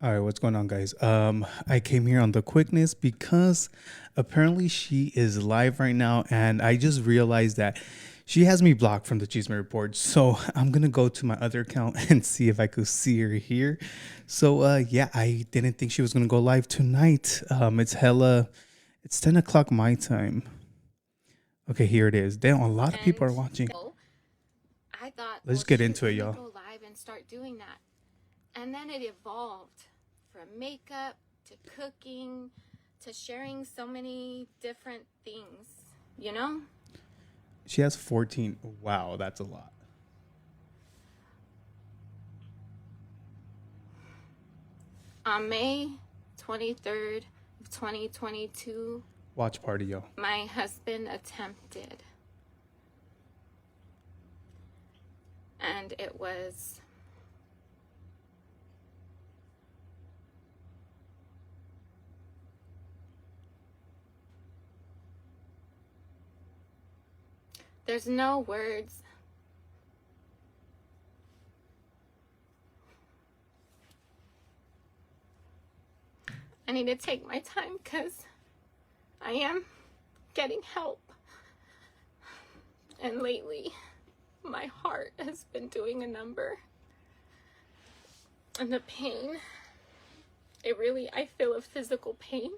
All right, what's going on, guys? I came here on the quickness because apparently she is live right now, and I just realized that she has me blocked from the Cheeseman Report. So I'm gonna go to my other account and see if I could see her here. So yeah, I didn't think she was gonna go live tonight. It's 10 o'clock my time. Okay, here it is. Damn, a lot of people And are watching. so I thought, Let's well, get shoot, into it, let me y'all. go live and start doing that. And then it evolved from makeup to cooking to sharing so many different things, you know? She has 14. Wow, that's a lot. On May 23rd of 2022, Watch party, y'all. my husband attempted. And it was there's no words. I need to take my time because I am getting help. And lately, my heart has been doing a number. And the pain, I feel a physical pain.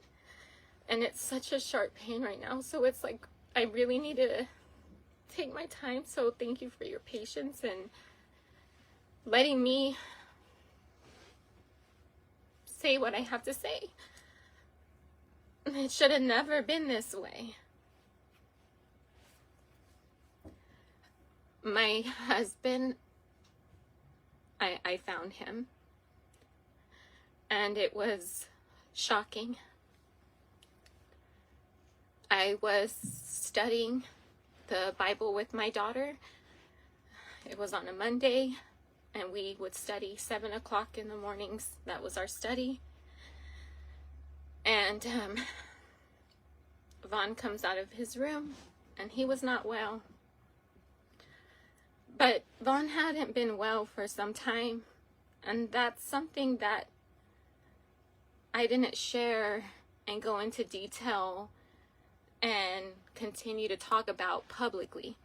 And it's such a sharp pain right now. So it's like, I really need to take my time. So thank you for your patience and letting me say what I have to say. It should have never been this way. My husband, I found him, and it was shocking. I was studying the Bible with my daughter. It was on a Monday, and we would study 7 o'clock in the mornings. That was our study. And Vaughn comes out of his room, and he was not well. But Vaughn hadn't been well for some time, and that's something that I didn't share and go into detail and continue to talk about publicly.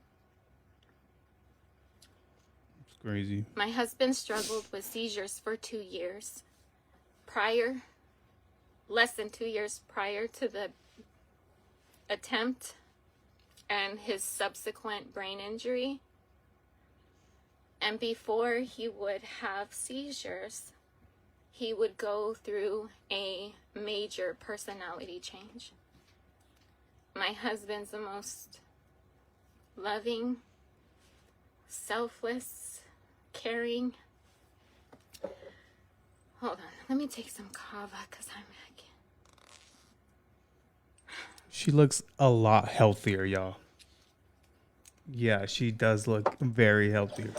It's crazy. My husband struggled with seizures for 2 years. Less than 2 years prior to the attempt and his subsequent brain injury. And before he would have seizures, he would go through a major personality change. My husband's the most loving, selfless, caring. Hold on, let me take some kava because I'm back. She looks a lot healthier, y'all. Yeah, she does look very healthy.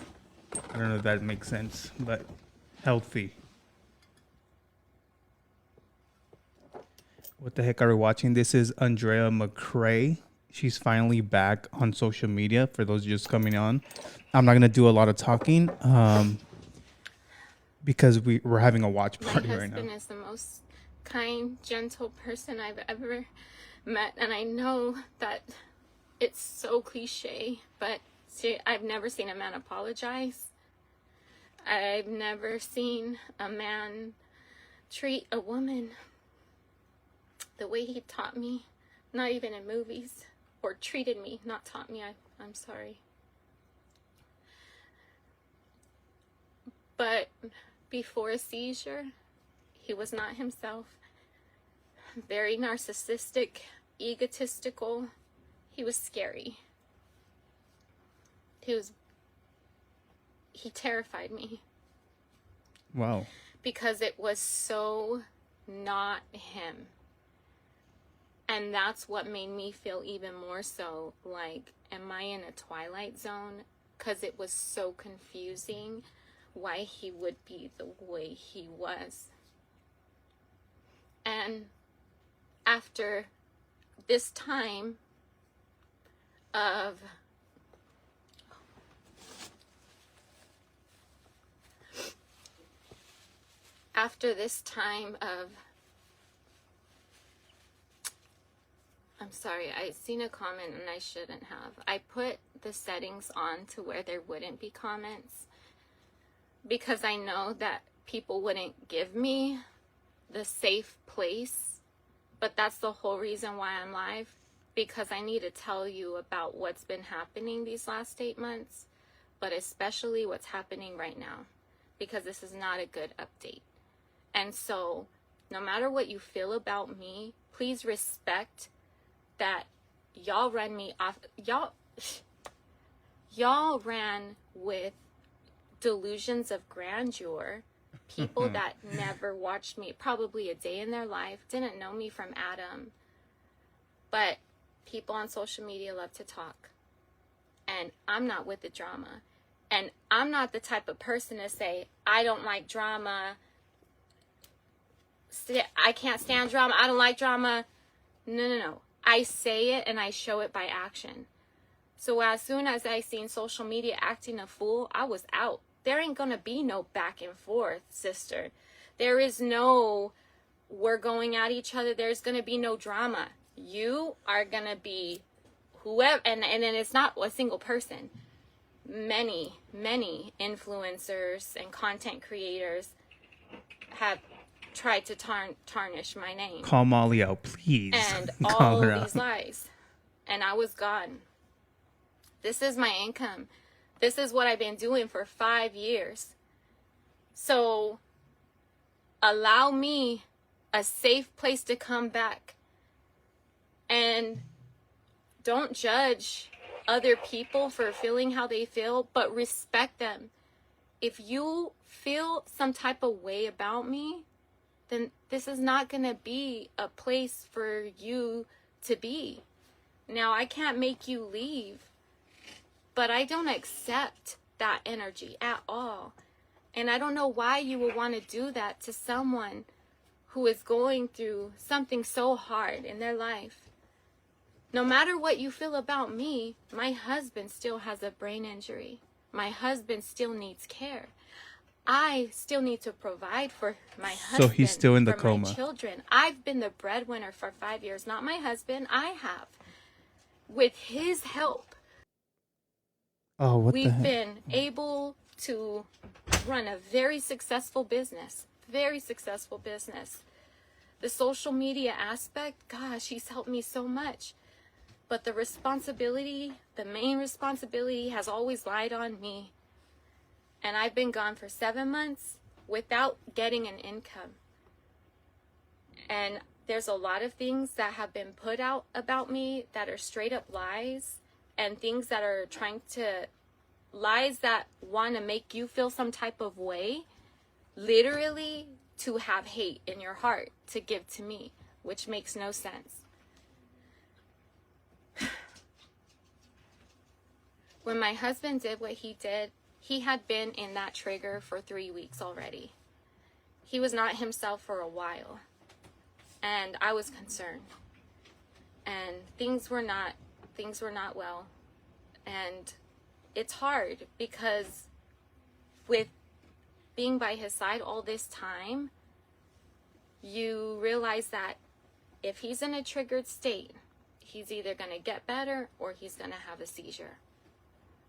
I don't know if that makes sense, but healthy. What the heck are we watching? This is Andrea McCray. She's finally back on social media for those just coming on. I'm not going to do a lot of talking because we're having a watch party right now. My husband is the most kind, gentle person I've ever met, and I know that it's so cliche, but see, I've never seen a man apologize. I've never seen a man treat a woman the way he taught me, not even in movies, or treated me, not taught me, I'm sorry. But before a seizure, he was not himself. Very narcissistic, egotistical. He was scary. He terrified me. Wow. Because it was so not him. And that's what made me feel even more so like, am I in a twilight zone? Because it was so confusing why he would be the way he was. And after this time of after this time of, I'm sorry, I seen a comment and I shouldn't have. I put the settings on to where there wouldn't be comments because I know that people wouldn't give me the safe place, but that's the whole reason why I'm live, because I need to tell you about what's been happening these last 8 months, but especially what's happening right now, because this is not a good update. And so no matter what you feel about me, please respect that y'all ran me off. Y'all ran with delusions of grandeur. People that never watched me probably a day in their life, didn't know me from Adam. But people on social media love to talk. And I'm not with the drama. And I'm not the type of person to say, I don't like drama. I can't stand drama. I don't like drama. No. I say it and I show it by action. So as soon as I seen social media acting a fool, I was out. There ain't gonna be no back and forth, sister. There is no, we're going at each other. There's gonna be no drama. You are gonna be whoever, and then it's not a single person. Many influencers and content creators have tried to tarnish my name. Call Molly out, please. And Call all her these out. lies. And I was gone. This is my income. This is what I've been doing for 5 years. So allow me a safe place to come back. And don't judge other people for feeling how they feel, but respect them. If you feel some type of way about me, then this is not going to be a place for you to be. Now, I can't make you leave, but I don't accept that energy at all. And I don't know why you would want to do that to someone who is going through something so hard in their life. No matter what you feel about me, my husband still has a brain injury. My husband still needs care. I still need to provide for my husband. So he's still in the for coma. my children. I've been the breadwinner for 5 years, not my husband. I have. With his help, Oh, what the we've heck? been able to run a very successful business. Very successful business. The social media aspect, gosh, he's helped me so much. But the responsibility, the main responsibility has always lied on me. And I've been gone for 7 months without getting an income. And there's a lot of things that have been put out about me that are straight up lies, and things that are lies that want to make you feel some type of way, literally to have hate in your heart to give to me, which makes no sense. When my husband did what he did, he had been in that trigger for 3 weeks already. He was not himself for a while. And I was concerned. And things were not well. And it's hard because with being by his side all this time, you realize that if he's in a triggered state, he's either going to get better or he's going to have a seizure.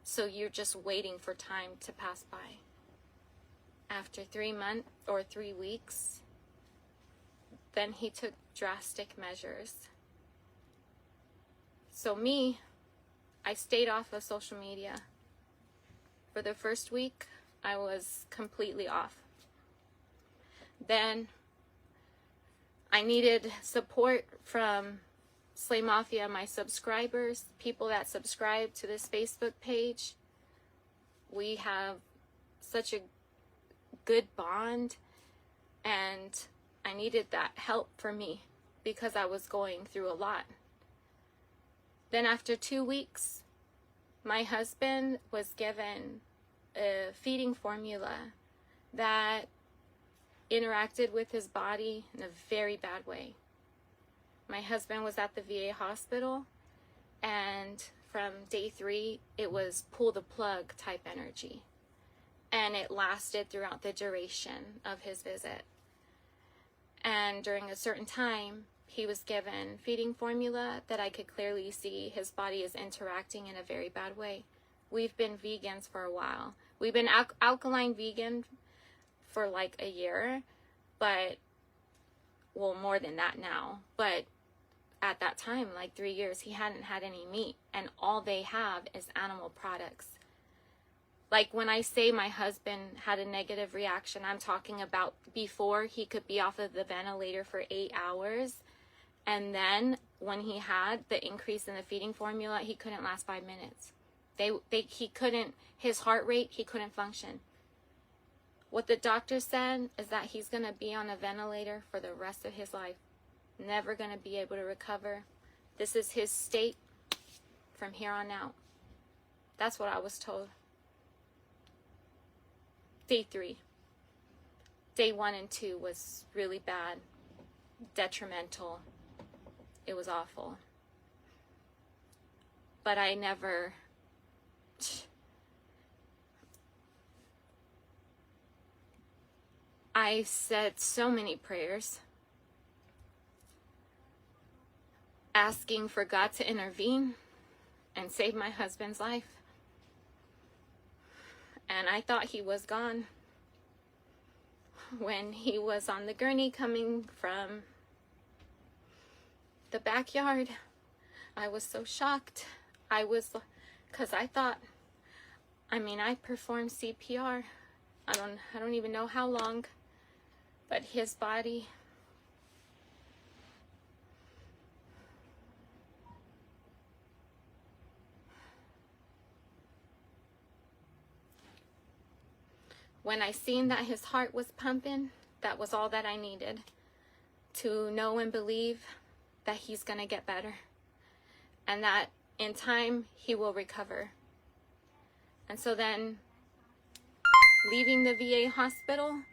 So you're just waiting for time to pass by. After 3 months or 3 weeks, then he took drastic measures. So I stayed off of social media. For the first week, I was completely off. Then I needed support from Slay Mafia, my subscribers, people that subscribe to this Facebook page. We have such a good bond, and I needed that help for me because I was going through a lot. Then after 2 weeks, my husband was given a feeding formula that interacted with his body in a very bad way. My husband was at the VA hospital, and from day 3, it was pull the plug type energy. And it lasted throughout the duration of his visit. And during a certain time, he was given feeding formula that I could clearly see his body is interacting in a very bad way. We've been vegans for a while. We've been alkaline vegan for like a year, but, well, more than that now. But at that time, like 3 years, he hadn't had any meat, and all they have is animal products. Like when I say my husband had a negative reaction, I'm talking about before he could be off of the ventilator for 8 hours. And then when he had the increase in the feeding formula, he couldn't last 5 minutes. He couldn't, his heart rate, he couldn't function. What the doctor said is that he's going to be on a ventilator for the rest of his life. Never going to be able to recover. This is his state from here on out. That's what I was told. Day 3. Day 1 and 2 was really bad, detrimental. It was awful. But I never... I said so many prayers, asking for God to intervene and save my husband's life. And I thought he was gone. When he was on the gurney coming from the backyard, I was so shocked. Because I thought, I performed CPR. I don't even know how long, but his body, when I seen that his heart was pumping, that was all that I needed to know and believe that he's gonna get better and that in time he will recover. And so then leaving the VA hospital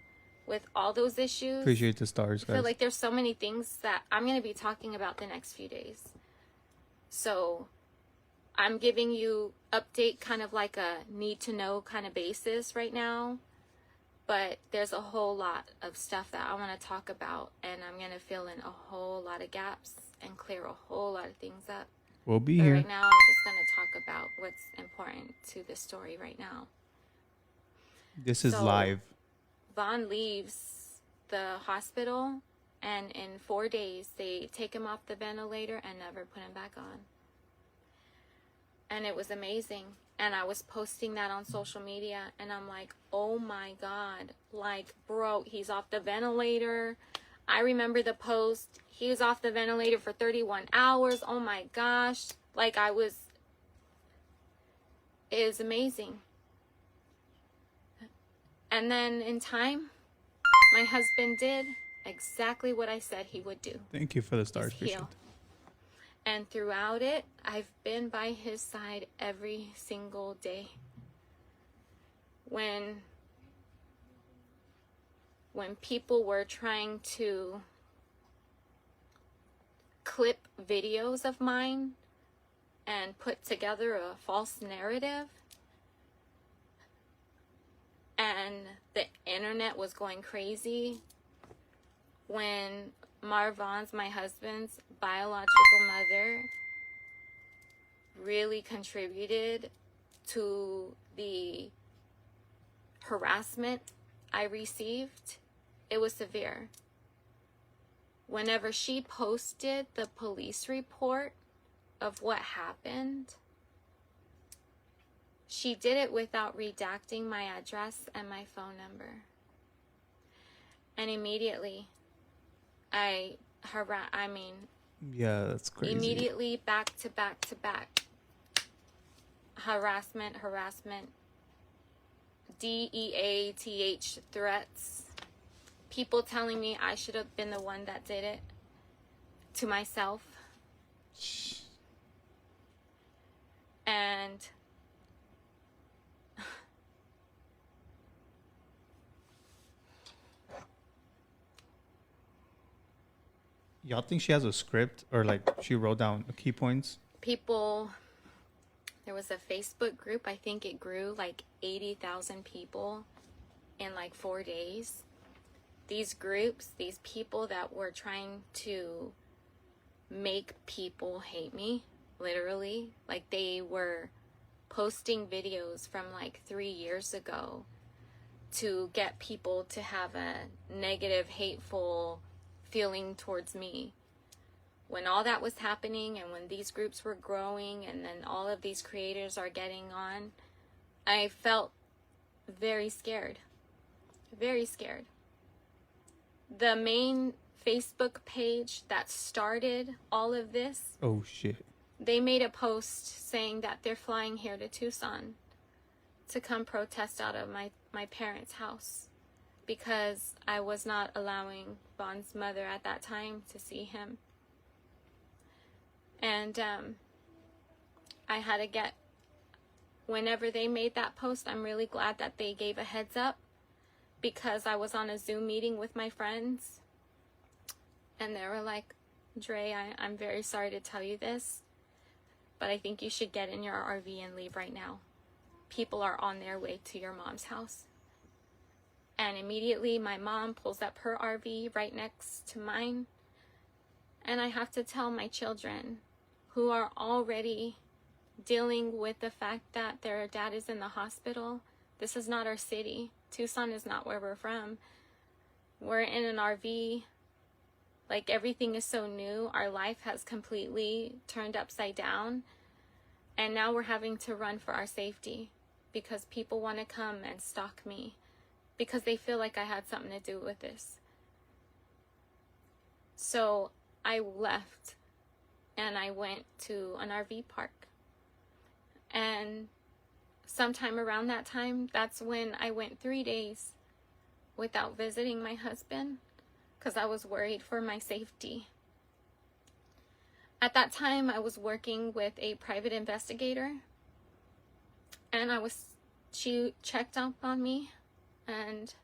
with all those issues. Appreciate the stars, guys. I feel like there's so many things that I'm going to be talking about the next few days. So I'm giving you update kind of like a need to know kind of basis right now. But there's a whole lot of stuff that I want to talk about. And I'm going to fill in a whole lot of gaps and clear a whole lot of things up. We'll be But here. right now, I'm just going to talk about what's important to this story right now. This is live. Vaughn leaves the hospital, and in 4 days, they take him off the ventilator and never put him back on. And it was amazing. And I was posting that on social media, and I'm like, oh my God, like, bro, he's off the ventilator. I remember the post. He was off the ventilator for 31 hours. Oh my gosh. Like, it was amazing. And then in time, my husband did exactly what I said he would do. Thank you for the stars, heal. And throughout it, I've been by his side every single day. When people were trying to clip videos of mine and put together a false narrative, and the internet was going crazy, when Marvon's, my husband's biological mother, really contributed to the harassment I received, it was severe. Whenever she posted the police report of what happened, she did it without redacting my address and my phone number. And immediately, yeah, that's crazy. Immediately back to back. Harassment, DEATH threats. People telling me I should have been the one that did it to myself. And y'all think she has a script, or like she wrote down key points? There was a Facebook group, I think it grew like 80,000 people in like 4 days. these groups, these people that were trying to make people hate me, literally. Like, they were posting videos from like 3 years ago to get people to have a negative, hateful feeling towards me. When all that was happening and when these groups were growing and then all of these creators are getting on, I felt very scared. Very scared. The main Facebook page that started all of this, Oh shit. they made a post saying that they're flying here to Tucson to come protest out of my parents' house because I was not allowing Vaughn's mother at that time to see him. And I had to get, whenever they made that post, I'm really glad that they gave a heads up, because I was on a Zoom meeting with my friends and they were like, Dre, I'm very sorry to tell you this, but I think you should get in your RV and leave right now. People are on their way to your mom's house. And immediately my mom pulls up her RV right next to mine. And I have to tell my children, who are already dealing with the fact that their dad is in the hospital, this is not our city. Tucson is not where we're from. We're in an RV. Like, everything is so new. Our life has completely turned upside down. And now we're having to run for our safety because people want to come and stalk me because they feel like I had something to do with this. So I left and I went to an RV park. And sometime around that time, that's when I went 3 days without visiting my husband because I was worried for my safety. At that time, I was working with a private investigator, and she checked up on me, and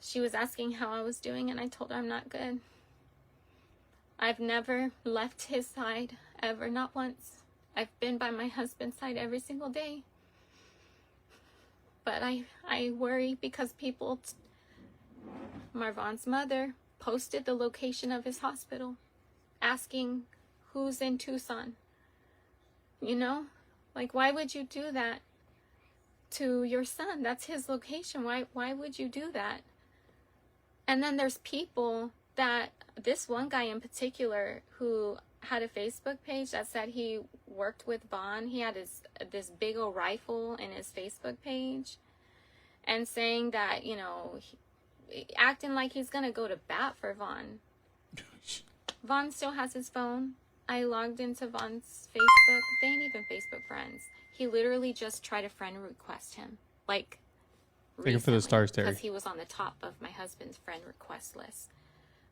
she was asking how I was doing, and I told her I'm not good. I've never left his side, ever, not once. I've been by my husband's side every single day. But I worry because people, Marvan's mother, posted the location of his hospital, asking who's in Tucson. You know? Like, why would you do that to your son? That's his location. Why would you do that? And then there's people that, this one guy in particular who had a Facebook page that said he worked with Vaughn. He had this big old rifle in his Facebook page and saying that, you know, acting like he's gonna go to bat for Vaughn. Vaughn still has his phone. I logged into Vaughn's Facebook. They ain't even Facebook friends. He literally just tried to friend request him. Like, thank you for the stars, Terry. because he was on the top of my husband's friend request list.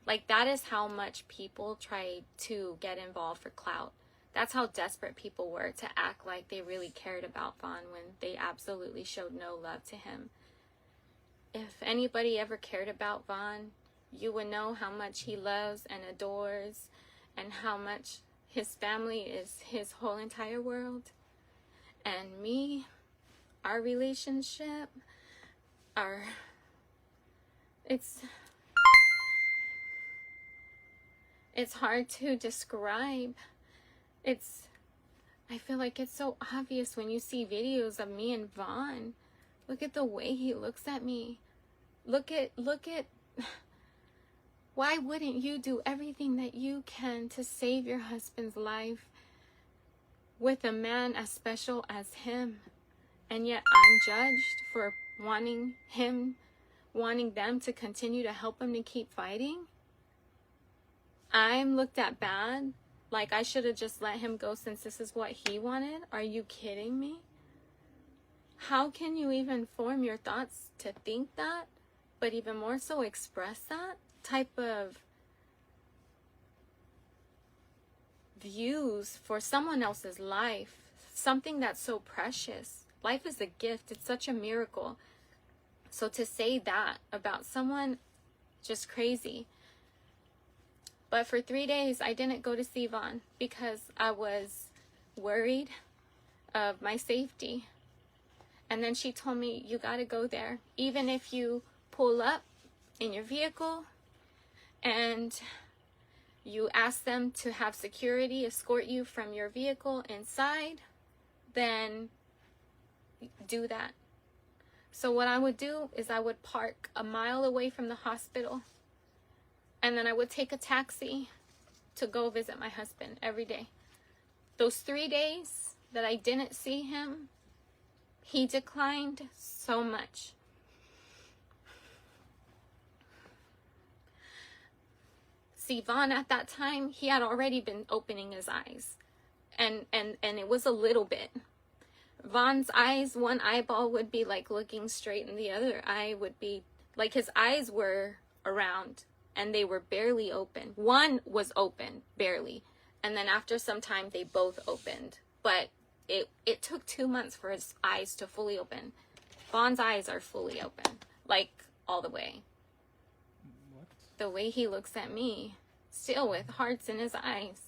Like, that is how much people try to get involved for clout. That's how desperate people were to act like they really cared about Vaughn when they absolutely showed no love to him. If anybody ever cared about Vaughn, you would know how much he loves and adores and how much his family is his whole entire world. And me, our relationship, it's hard to describe. I feel like it's so obvious when you see videos of me and Vaughn. Look at the way he looks at me. Look at, why wouldn't you do everything that you can to save your husband's life with a man as special as him? And yet I'm judged for wanting them to continue to help him to keep fighting. I'm looked at bad, like I should have just let him go since this is what he wanted. Are you kidding me? How can you even form your thoughts to think that, but even more so express that type of views for someone else's life? Something that's so precious. Life is a gift. It's such a miracle. So to say that about someone, just crazy. But for 3 days, I didn't go to see Vaughn because I was worried of my safety. And then she told me, you got to go there. Even if you pull up in your vehicle and you ask them to have security escort you from your vehicle inside, then do that. So what I would do is I would park a mile away from the hospital, and then I would take a taxi to go visit my husband every day. Those 3 days that I didn't see him, he declined so much. See, Vaughn at that time, he had already been opening his eyes. And it was a little bit. Vaughn's eyes, one eyeball would be like looking straight and the other eye would be like his eyes were around and they were barely open. One was open, barely. And then after some time, they both opened. But it took 2 months for his eyes to fully open. Vaughn's eyes are fully open, like all the way. What? The way he looks at me, still with hearts in his eyes.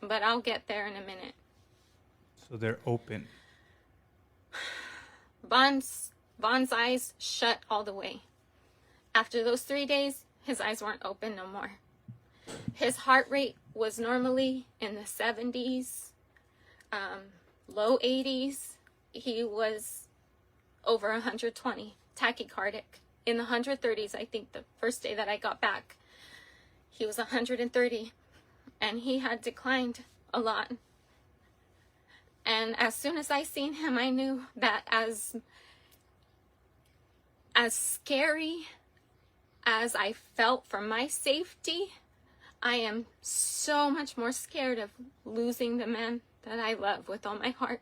But I'll get there in a minute. So they're open. Vaughn's eyes shut all the way. After those 3 days, his eyes weren't open no more. His heart rate was normally in the 70s, low 80s. He was over 120, tachycardic. In the 130s, I think the first day that I got back, he was 130, and he had declined a lot. And as soon as I seen him, I knew that as scary as I felt for my safety, I am so much more scared of losing the man that I love with all my heart.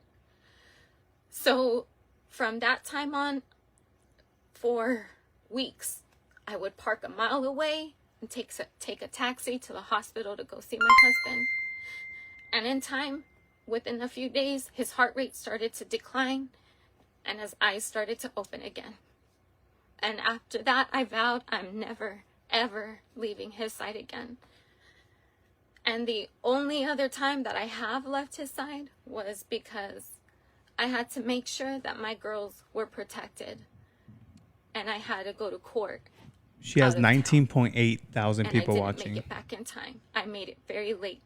So from that time on, for weeks, I would park a mile away and take a taxi to the hospital to go see my husband. And in time, within a few days, his heart rate started to decline and his eyes started to open again. And after that, I vowed I'm never, ever leaving his side again. And the only other time that I have left his side was because I had to make sure that my girls were protected. And I had to go to court. She has 19.8 thousand people watching. watching. I didn't make it back in time. I made it very late,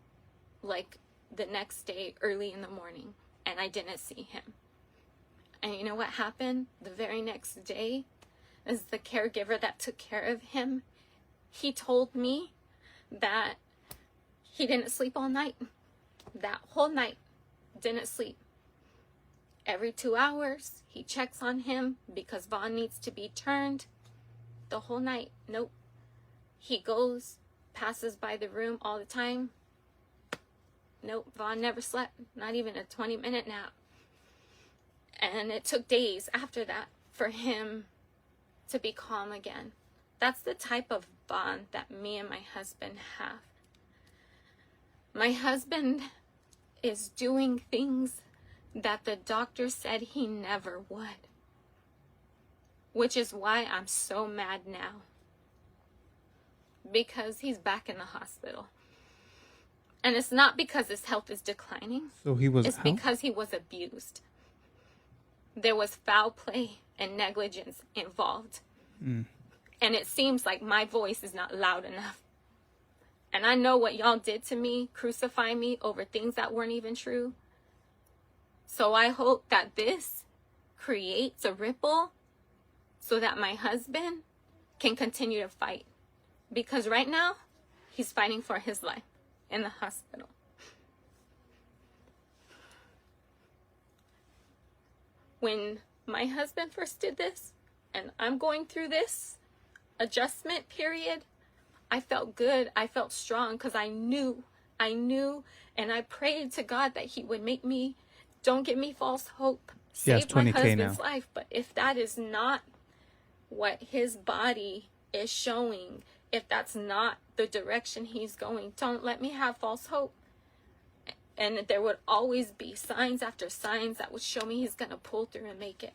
like the next day, early in the morning, and I didn't see him. And you know what happened? The very next day, as the caregiver that took care of him, he told me that he didn't sleep all night. That whole night, didn't sleep. Every 2 hours, he checks on him because Vaughn needs to be turned. The whole night, nope. He goes, passes by the room all the time. Nope, Vaughn never slept, not even a 20-minute nap. And it took days after that for him to be calm again. That's the type of bond that me and my husband have. My husband is doing things that the doctor said he never would. Which is why I'm so mad now. Because he's back in the hospital. And it's not because his health is declining. So he was It's because he was abused. There was foul play and negligence involved. And it seems like my voice is not loud enough. And I know what y'all did to me, crucify me over things that weren't even true. So I hope that this creates a ripple so that my husband can continue to fight. Because right now, he's fighting for his life in the hospital. When my husband first did this, and I'm going through this adjustment period, I felt good. I felt strong because I knew, and I prayed to God that he would make me, don't give me false hope, save my husband's life. But if that is not what his body is showing, if that's not the direction he's going, don't let me have false hope. And there would always be signs after signs that would show me he's going to pull through and make it.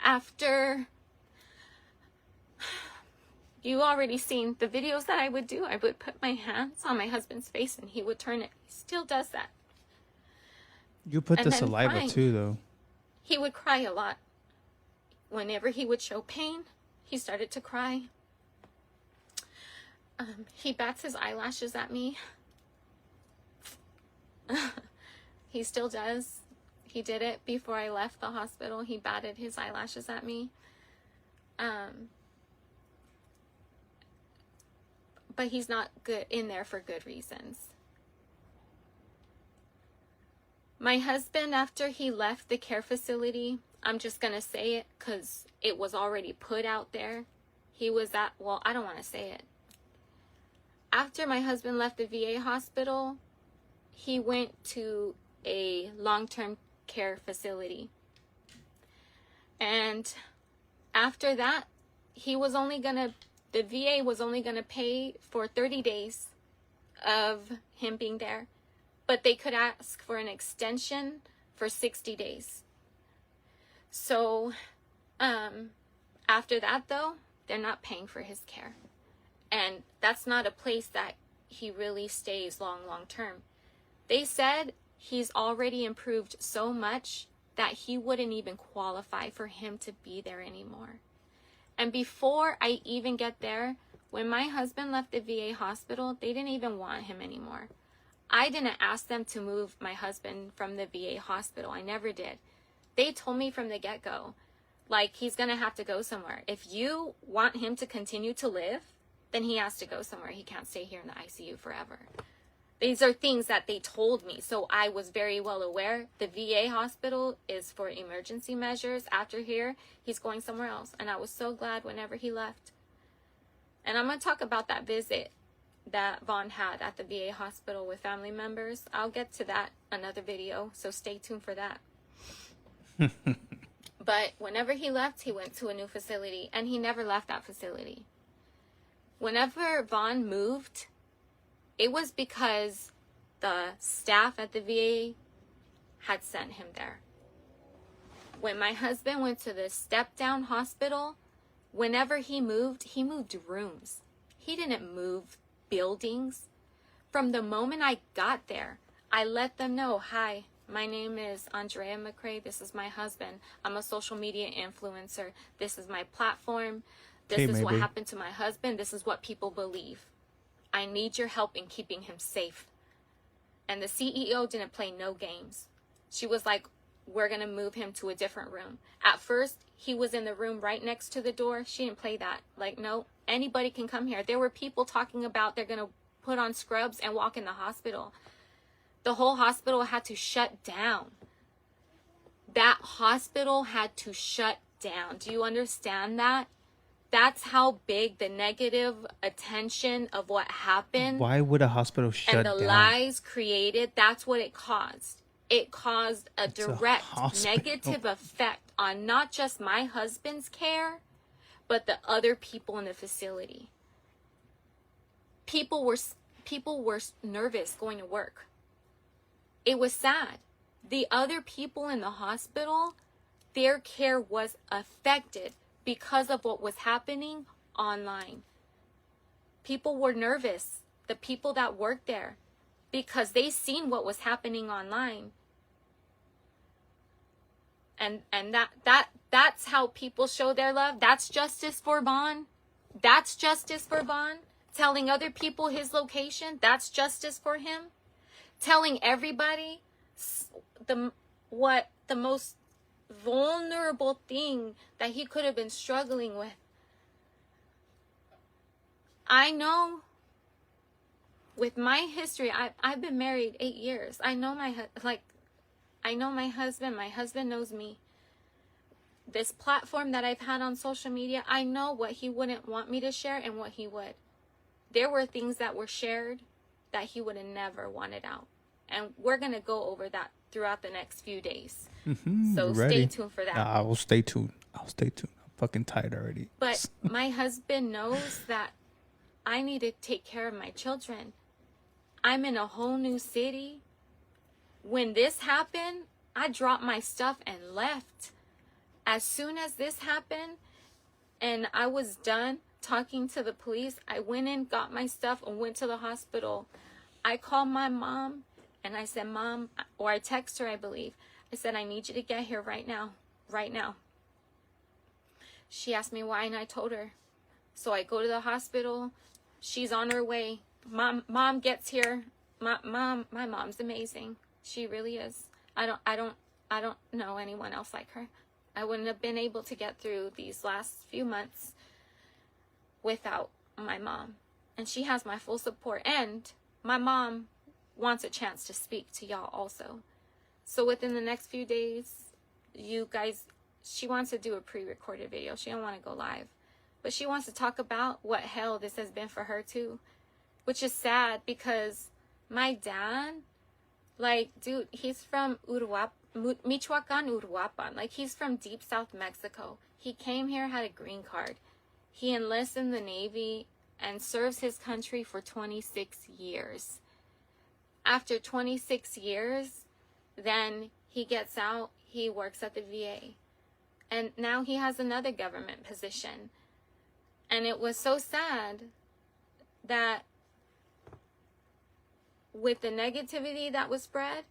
After, you already seen the videos that I would do. I would put my hands on my husband's face and he would turn it. He still does that. You put the saliva too, though. He would cry a lot. whenever he would show pain, he started to cry. He bats his eyelashes at me. He still does. He did it before I left the hospital. He batted his eyelashes at me. But he's not good in there for good reasons. My husband, after he left the care facility, I'm just going to say it because it was already put out there. He was at, well, I don't want to say it. After my husband left the VA hospital, he went to a long-term care facility. And after that, the VA was only going to pay for 30 days of him being there. But they could ask for an extension for 60 days. So after that, though, they're not paying for his care. And that's not a place that he really stays long term. They said he's already improved so much that he wouldn't even qualify for him to be there anymore. And before I even get there, when my husband left the VA hospital, they didn't even want him anymore. I didn't ask them to move my husband from the VA hospital. I never did. They told me from the get-go, like, he's going to have to go somewhere. If you want him to continue to live, then he has to go somewhere. He can't stay here in the ICU forever. These are things that they told me. So I was very well aware. The VA hospital is for emergency measures. After here, he's going somewhere else. And I was so glad whenever he left. And I'm going to talk about that visit that Vaughn had at the VA hospital with family members. I'll get to that another video, so stay tuned for that. But whenever he left, he went to a new facility, and he never left that facility. Whenever Vaughn moved, it was because the staff at the VA had sent him there. When my husband went to the step-down hospital, whenever he moved rooms. He didn't move buildings. From the moment I got there, I let them know, hi, my name is Andrea McCray. This is my husband. I'm a social media influencer. This is my platform. This is what happened to my husband. This is what people believe. I need your help in keeping him safe. And the CEO didn't play no games. She was like, we're going to move him to a different room. At first, he was in the room right next to the door. She didn't play that. Like, no, anybody can come here. There were people talking about they're going to put on scrubs and walk in the hospital. The whole hospital had to shut down. That hospital had to shut down. Do you understand that? That's how big the negative attention of what happened. Why would a hospital shut down? And the lies created, that's what it caused. It caused a direct negative effect on not just my husband's care, but the other people in the facility. People were nervous going to work. It was sad. The other people in the hospital, their care was affected because of what was happening online. People were nervous, the people that worked there, because they seen what was happening online. And that's how people show their love. That's justice for Vaughn. That's justice for Vaughn. Telling other people his location, that's justice for him. Telling everybody the most vulnerable thing that he could have been struggling with. I know with my history, I've been married 8 years. I know my husband. My husband knows me. This platform that I've had on social media, I know what he wouldn't want me to share and what he would. There were things that were shared that he would have never wanted out. And we're going to go over that throughout the next few days. So stay tuned for that. I will stay tuned. I'm fucking tired already. But my husband knows that I need to take care of my children. I'm in a whole new city. When this happened, I dropped my stuff and left. As soon as this happened and I was done talking to the police, I went in, got my stuff, and went to the hospital. I called my mom and I said, Mom, or I text her, I believe. I said, I need you to get here right now. Right now. She asked me why, and I told her. So I go to the hospital. She's on her way. Mom gets here. My mom's amazing. She really is. I don't know anyone else like her. I wouldn't have been able to get through these last few months without my mom. And she has my full support. And my mom wants a chance to speak to y'all also. So within the next few days, you guys, she wants to do a pre-recorded video. She don't want to go live. But she wants to talk about what hell this has been for her too. Which is sad because my dad, like, dude, he's from Michoacan, Uruapan. Like, he's from deep South Mexico. He came here, had a green card. He enlists in the Navy and serves his country for 26 years. After 26 years, then he gets out, he works at the VA. And now he has another government position. And it was so sad that with the negativity that was spread,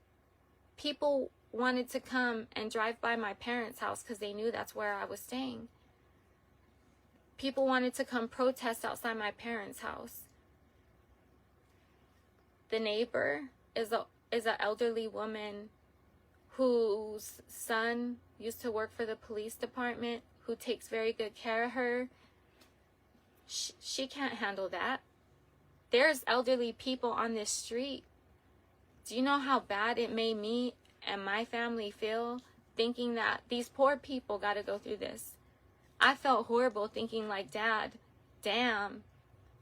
people wanted to come and drive by my parents' house because they knew that's where I was staying. People wanted to come protest outside my parents' house. The neighbor is an elderly woman whose son used to work for the police department, who takes very good care of her. She can't handle that. There's elderly people on this street. Do you know how bad it made me and my family feel thinking that these poor people got to go through this? I felt horrible thinking like, Dad, damn,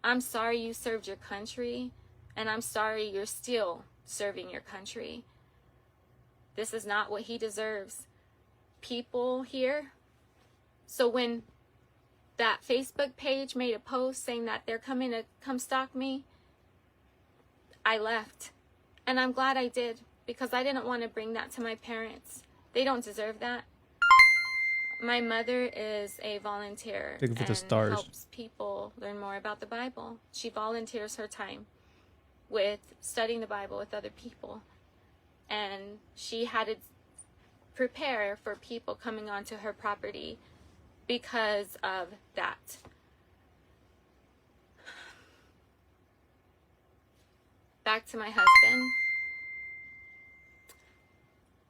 I'm sorry you served your country, and I'm sorry you're still serving your country. This is not what he deserves. People here. So when that Facebook page made a post saying that they're coming to come stalk me, I left. And I'm glad I did, because I didn't want to bring that to my parents. They don't deserve that. My mother is a volunteer and helps people learn more about the Bible. She volunteers her time with studying the Bible with other people. And she had to prepare for people coming onto her property because of that. Back to my husband.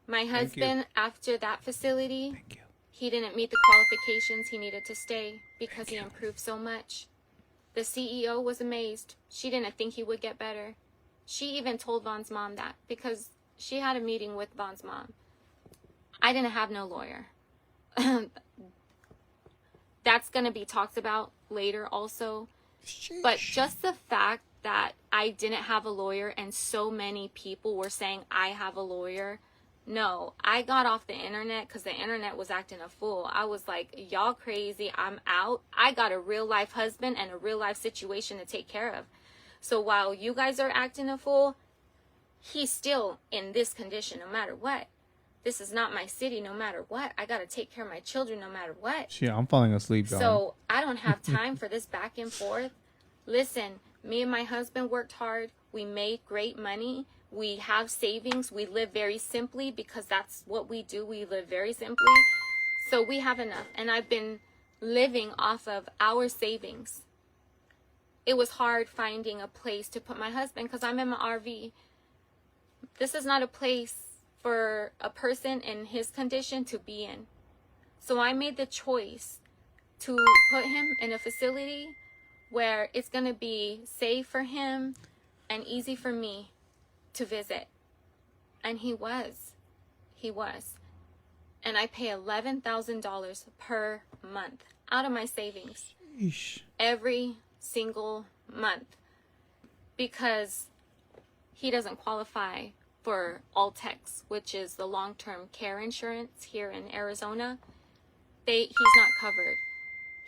My husband, after that facility, he didn't meet the qualifications he needed to stay because he improved so much. The CEO was amazed. She didn't think he would get better. She even told Vaughn's mom that because she had a meeting with Vaughn's mom. I didn't have no lawyer. That's going to be talked about later also. But just the fact that I didn't have a lawyer and so many people were saying I have a lawyer. No, I got off the internet because the internet was acting a fool. I was like, y'all crazy, I'm out. I got a real life husband and a real life situation to take care of. So while you guys are acting a fool, he's still in this condition no matter what. This is not my city no matter what. I got to take care of my children no matter what. Shit, I'm falling asleep, y'all. So I don't have time for this back and forth. Listen, me and my husband worked hard. We made great money. We have savings. We live very simply because that's what we do. We live very simply. So we have enough. And I've been living off of our savings. It was hard finding a place to put my husband because I'm in my RV. This is not a place for a person in his condition to be in. So I made the choice to put him in a facility where it's going to be safe for him and easy for me to visit. And he was. And I pay $11,000 per month out of my savings. Sheesh. Every single month, because he doesn't qualify for Altex, which is the long-term care insurance here in Arizona. He's not covered.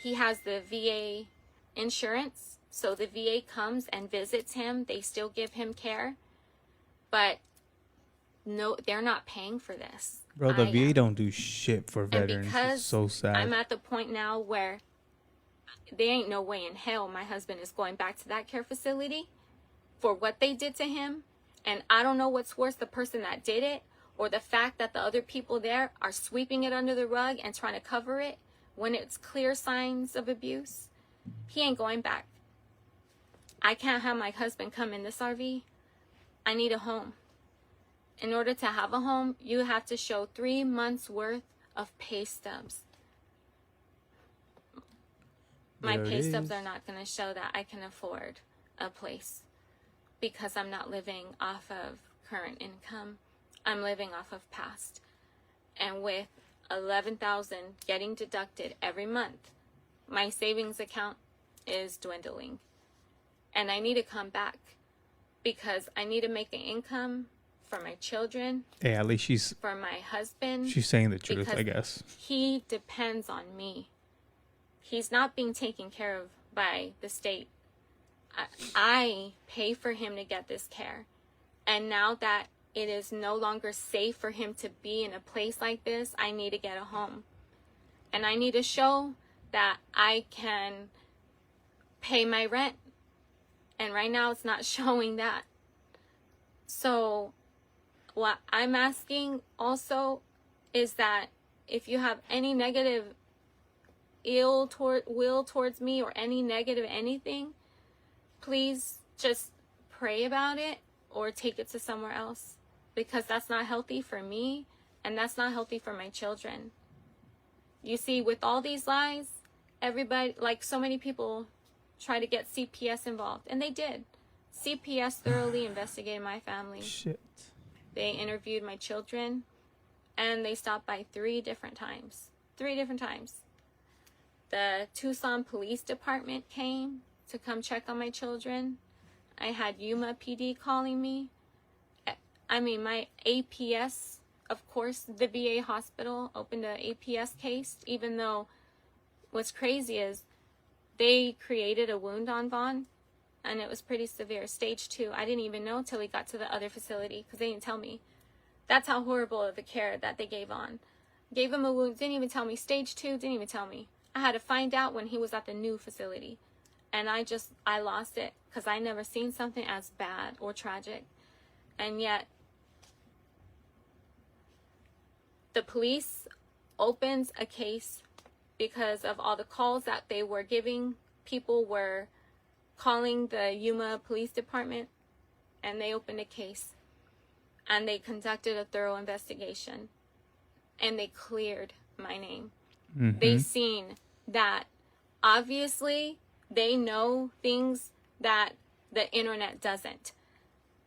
He has the VA insurance, so the VA comes and visits him. They still give him care. But no, they're not paying for this. Bro, the VA don't do shit for veterans. It's so sad. I'm at the point now where there ain't no way in hell my husband is going back to that care facility for what they did to him. And I don't know what's worse, the person that did it or the fact that the other people there are sweeping it under the rug and trying to cover it when it's clear signs of abuse, he ain't going back. I can't have my husband come in this RV. I need a home. In order to have a home, you have to show 3 months worth of pay stubs. My pay stubs are not going to show that I can afford a place because I'm not living off of current income. I'm living off of past. And with $11,000 getting deducted every month, my savings account is dwindling. And I need to come back because I need to make an income for my children. Hey, at least for my husband. She's saying the truth, I guess. He depends on me. He's not being taken care of by the state. I pay for him to get this care. And now that it is no longer safe for him to be in a place like this, I need to get a home. And I need to show that I can pay my rent. And right now it's not showing that. So what I'm asking also is that if you have any negative will towards me or any negative anything, please just pray about it or take it to somewhere else, because that's not healthy for me and that's not healthy for my children. You see, with all these lies, everybody, like so many people try to get CPS involved, and they did. CPS thoroughly investigated my family. Shit. They interviewed my children, and they stopped by 3 different times. 3 different times. The Tucson Police Department came to come check on my children. I had Yuma PD calling me. I mean, my APS, of course, the VA hospital opened an APS case, even though what's crazy is they created a wound on Vaughn, and it was pretty severe, stage 2. I didn't even know until he got to the other facility because they didn't tell me. That's how horrible of the care that they gave on. Gave him a wound, didn't even tell me. Stage 2, didn't even tell me. I had to find out when he was at the new facility. And I lost it because I never seen something as bad or tragic. And yet, the police opens a case because of all the calls that they were giving. People were calling the Yuma Police Department, and they opened a case. And they conducted a thorough investigation. And they cleared my name. Mm-hmm. They seen that obviously they know things that the internet doesn't,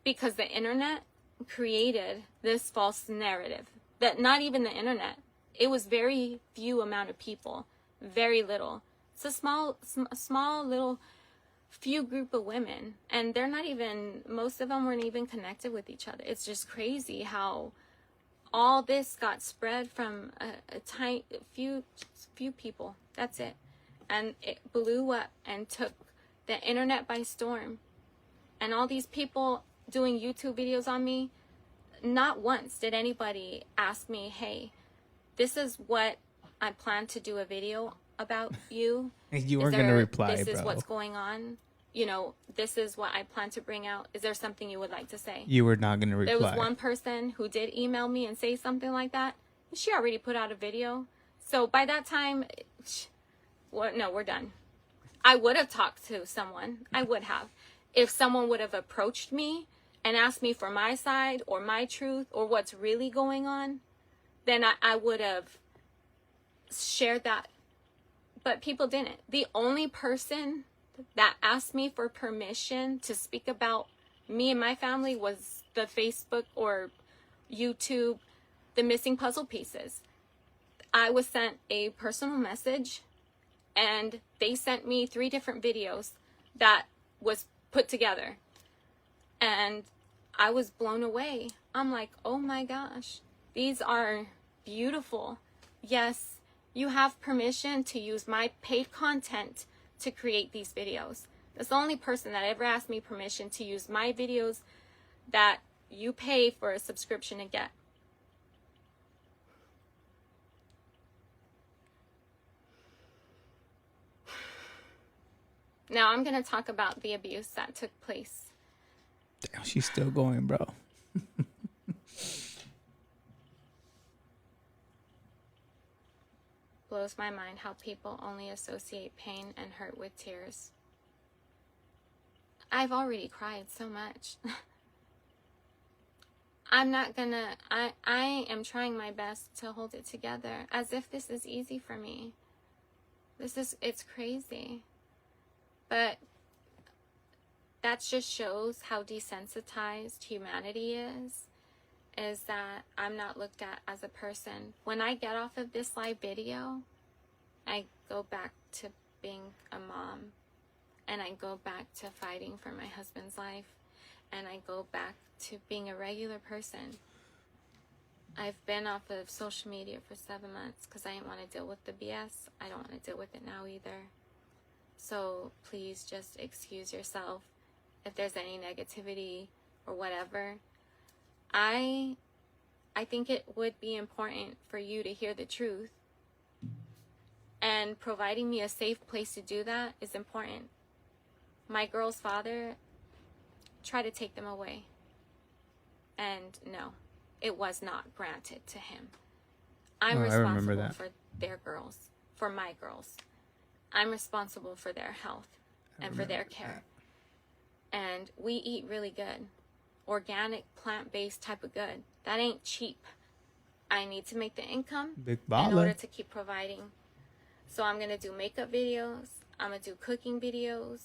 because the internet created this false narrative that not even the internet, it was very few amount of people, very little. It's a small little few group of women, and they're not even, most of them weren't even connected with each other. It's just crazy how all this got spread from a tiny few people. That's it. And it blew up and took the internet by storm. And all these people doing YouTube videos on me, not once did anybody ask me, hey, this is what I plan to do a video about you. You weren't going to reply, this bro. This is what's going on. You know, this is what I plan to bring out. Is there something you would like to say? You were not going to reply. There was one person who did email me and say something like that. She already put out a video. So by that time, no, we're done. I would have talked to someone. I would have. If someone would have approached me and asked me for my side or my truth or what's really going on, then I would have shared that. But people didn't. The only person that asked me for permission to speak about me and my family was the Facebook or YouTube, the missing puzzle pieces. I was sent a personal message, and they sent me 3 different videos that was put together. And I was blown away. I'm like, oh my gosh, these are beautiful. Yes, you have permission to use my paid content to create these videos. That's the only person that ever asked me permission to use my videos that you pay for a subscription to get. Now I'm going to talk about the abuse that took place. Damn, she's still going, bro. blows my mind how people only associate pain and hurt with tears. I've already cried so much. I am trying my best to hold it together as if this is easy for me. It's crazy. But that just shows how desensitized humanity is that I'm not looked at as a person. When I get off of this live video, I go back to being a mom, and I go back to fighting for my husband's life, and I go back to being a regular person. I've been off of social media for 7 months because I didn't want to deal with the BS. I don't want to deal with it now either. So please just excuse yourself if there's any negativity or whatever. I think it would be important for you to hear the truth. And providing me a safe place to do that is important. My girl's father tried to take them away. And no, it was not granted to him. I'm responsible for their girls, for my girls. I'm responsible for their health and for their care. And we eat really good. Organic, plant-based type of good. That ain't cheap. I need to make the income in order to keep providing. So I'm going to do makeup videos. I'm going to do cooking videos.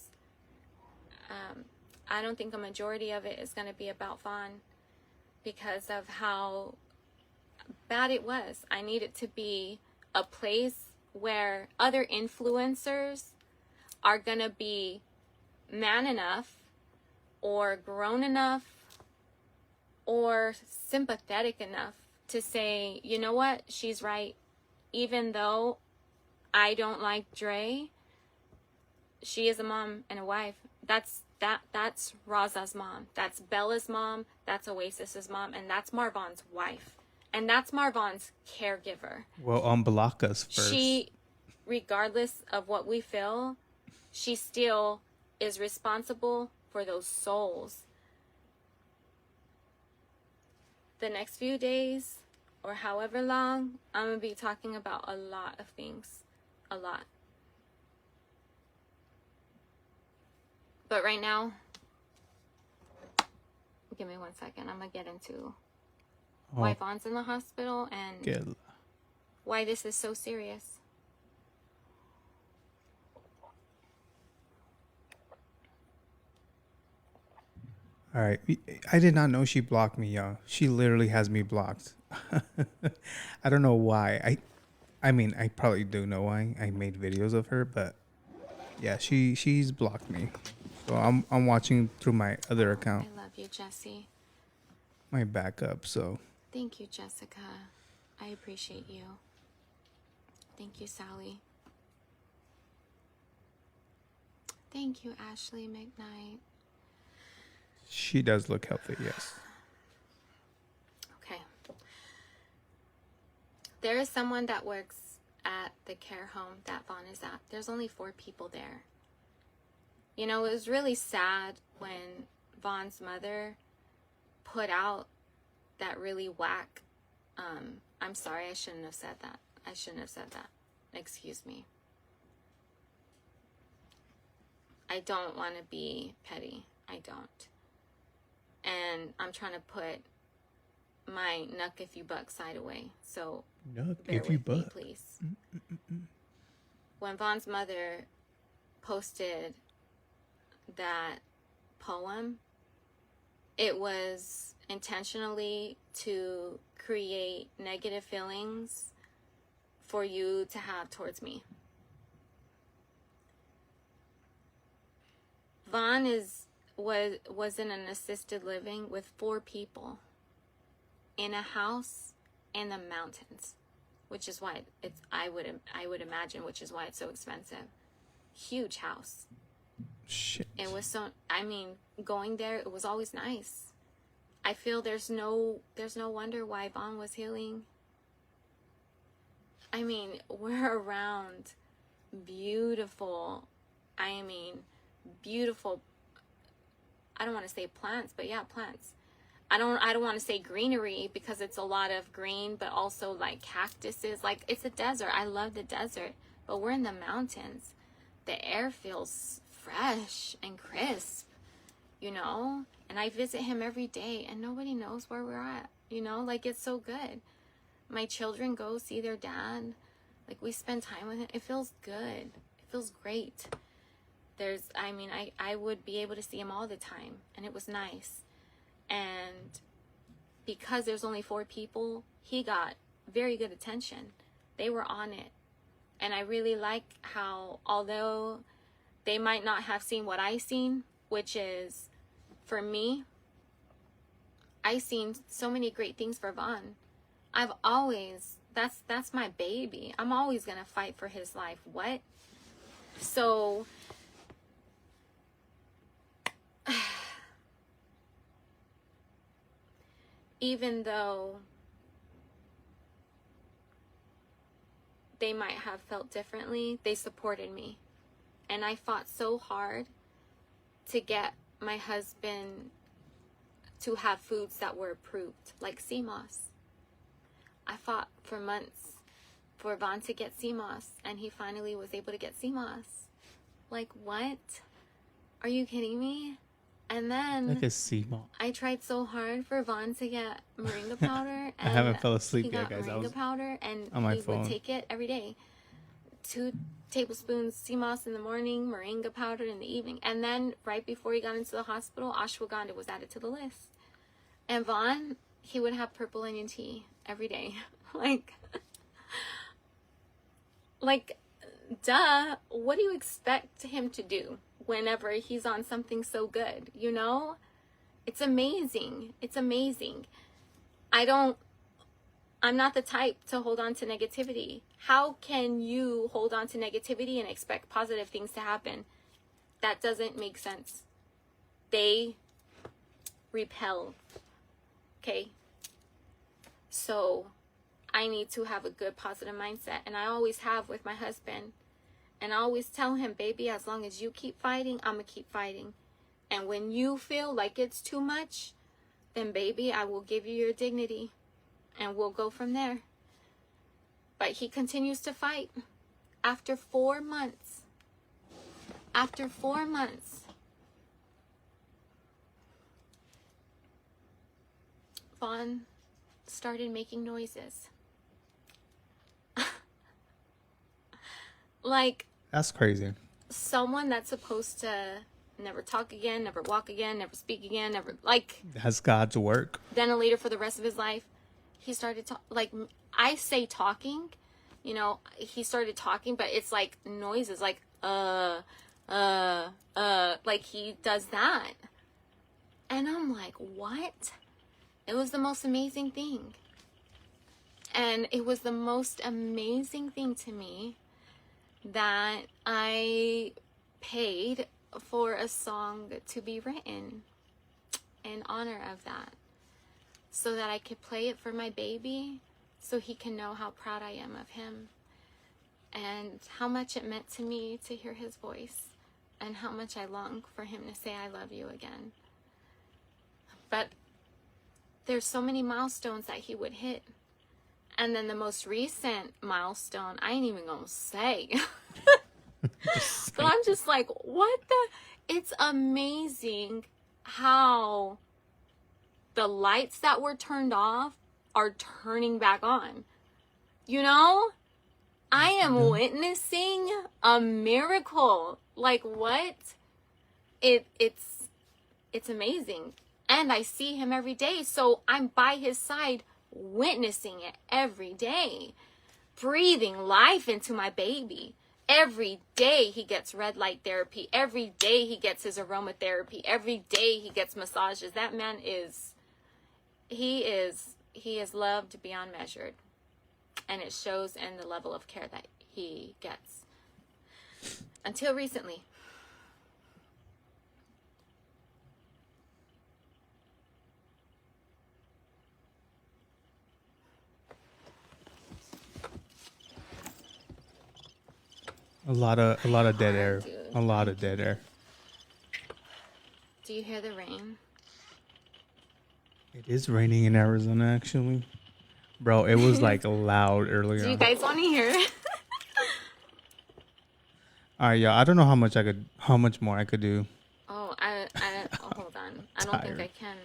I don't think a majority of it is going to be about Vaughn because of how bad it was. I need it to be a place where other influencers are going to be man enough or grown enough or sympathetic enough to say, you know what, she's right. Even though I don't like Dre, she is a mom and a wife. That's Raza's mom. That's Bella's mom. That's Oasis's mom. And that's Marvan's wife. And that's Marvan's caregiver. Well, unblock us first. She, regardless of what we feel, she still is responsible for those souls. The next few days, or however long, I'm going to be talking about a lot of things. A lot. But right now, give me 1 second. I'm going to get into why Vaughn's in the hospital and why this is so serious. All right. I did not know she blocked me, y'all. She literally has me blocked. I don't know why. I mean, I probably do know why. I made videos of her, but yeah, she's blocked me. So I'm watching through my other account. I love you, Jesse. My backup, so. Thank you, Jessica. I appreciate you. Thank you, Sally. Thank you, Ashley McKnight. She does look healthy, yes. Okay. There is someone that works at the care home that Vaughn is at. There's only 4 people there. You know, it was really sad when Vaughn's mother put out that really whack. I'm sorry, I shouldn't have said that. Excuse me. I don't want to be petty. I don't. And I'm trying to put my nuck if you buck side away. So nuck bear if you with me, buck, please. When Vaughn's mother posted that poem, it was intentionally to create negative feelings for you to have towards me. Vaughn was in an assisted living with 4 people in a house in the mountains, which is why it's I would imagine, which is why it's so expensive. Huge house. Shit. It was so, I mean, going there, it was always nice. I feel there's no wonder why Vaughn was healing. I mean, we're around beautiful, I don't want to say plants, but yeah, plants. I don't want to say greenery because it's a lot of green, but also like cactuses. Like, it's a desert. I love the desert, but we're in the mountains. The air feels fresh and crisp, you know? And I visit him every day and nobody knows where we're at, you know? Like, it's so good. My children go see their dad. Like, we spend time with him. It feels good. It feels great. I would be able to see him all the time, and it was nice. And because there's only 4 people, he got very good attention. They were on it. And I really like how, although they might not have seen what I seen, which is, for me, I seen so many great things for Vaughn. I've always, that's my baby. I'm always going to fight for his life. What? So, even though they might have felt differently, they supported me. And I fought so hard to get my husband to have foods that were approved, like sea moss. I fought for months for Vaughn to get sea moss, and he finally was able to get sea moss. Like, what? Are you kidding me? And then Like a sea moss. I tried so hard for Vaughn to get moringa powder. And I haven't fell asleep he yet, got guys. I moringa was powder, and on my he phone. would take it every day. 2 tablespoons sea moss in the morning, moringa powder in the evening. And then right before he got into the hospital, ashwagandha was added to the list. And Vaughn, he would have purple onion tea every day. like, duh, what do you expect him to do whenever he's on something so good, you know? It's amazing. It's amazing. I'm not the type to hold on to negativity. How can you hold on to negativity and expect positive things to happen? That doesn't make sense. They repel. Okay? So, I need to have a good positive mindset. And I always have with my husband. And I always tell him, baby, as long as you keep fighting, I'm going to keep fighting. And when you feel like it's too much, then baby, I will give you your dignity. And we'll go from there. But he continues to fight. After 4 months, Vaughn started making noises. Like, That's crazy. someone that's supposed to never talk again, never walk again, never speak again, never, like, That's God's work. ventilator for the rest of his life. He started like, I say talking, you know, he started talking, but it's like noises, like, like he does that. And I'm like, what? It was the most amazing thing. And it was the most amazing thing to me that I paid for a song to be written in honor of that, so that I could play it for my baby, so he can know how proud I am of him, and how much it meant to me to hear his voice, and how much I long for him to say I love you again. But there's so many milestones that he would hit. And then the most recent milestone, I ain't even gonna say. But I'm just like, what the? It's amazing how the lights that were turned off are turning back on. You know? I am witnessing a miracle. Like, what? It's amazing. And I see him every day, so I'm by his side witnessing it every day, breathing life into my baby. Every day he gets red light therapy. Every day he gets his aromatherapy. Every day he gets massages. That man he is loved beyond measured. And it shows in the level of care that he gets. Until recently. A lot of dead air. Dude. A lot of dead air. Do you hear the rain? It is raining in Arizona, actually. Bro, it was like loud earlier Do you on. guys want to hear it? All right, y'all. I don't know how much more I could do. Oh, oh, hold on. I don't think I Tired. can.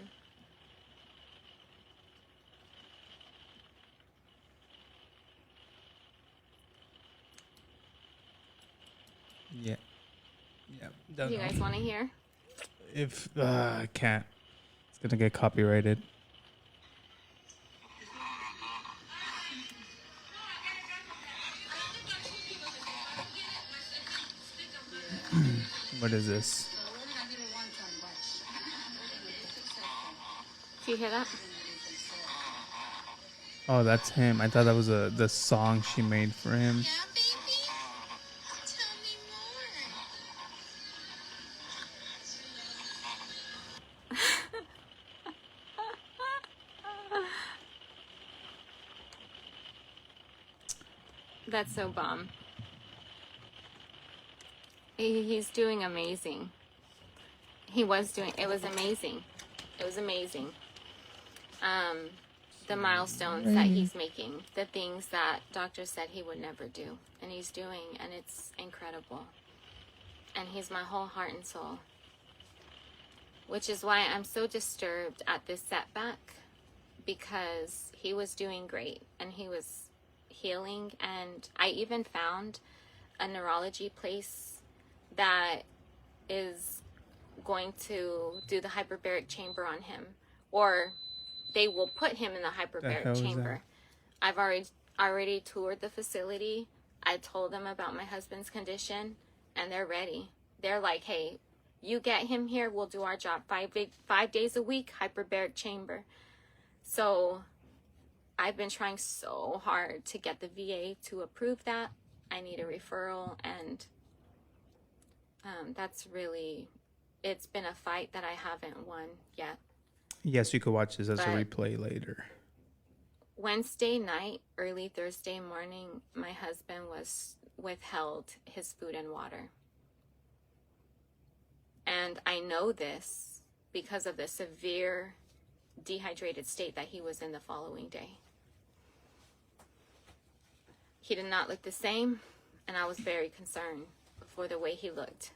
Yeah. Yeah. Do Don't you know. guys want to hear? If I can't, it's gonna get copyrighted. What is this? Do you hear that? Oh, that's him. I thought that was the song she made for him. Yeah, baby? Tell me more. That's so bomb. He's doing amazing. He was doing, it was amazing. It was amazing. The milestones that he's making, the things that doctors said he would never do, and he's doing, and it's incredible. And he's my whole heart and soul, which is why I'm so disturbed at this setback, because he was doing great and he was healing. And I even found a neurology place that is going to do the hyperbaric chamber on him, or they will put him in the hyperbaric chamber. I've already toured the facility. I told them about my husband's condition, and they're ready. They're like, hey, you get him here, we'll do our job. 5 days a week, hyperbaric chamber. So I've been trying so hard to get the VA to approve that. I need a referral, and that's really, it's been a fight that I haven't won yet. Yes, you could watch this as a But replay later. Wednesday night, early Thursday morning, my husband was withheld his food and water. And I know this because of the severe dehydrated state that he was in the following day. He did not look the same, and I was very concerned for the way he looked.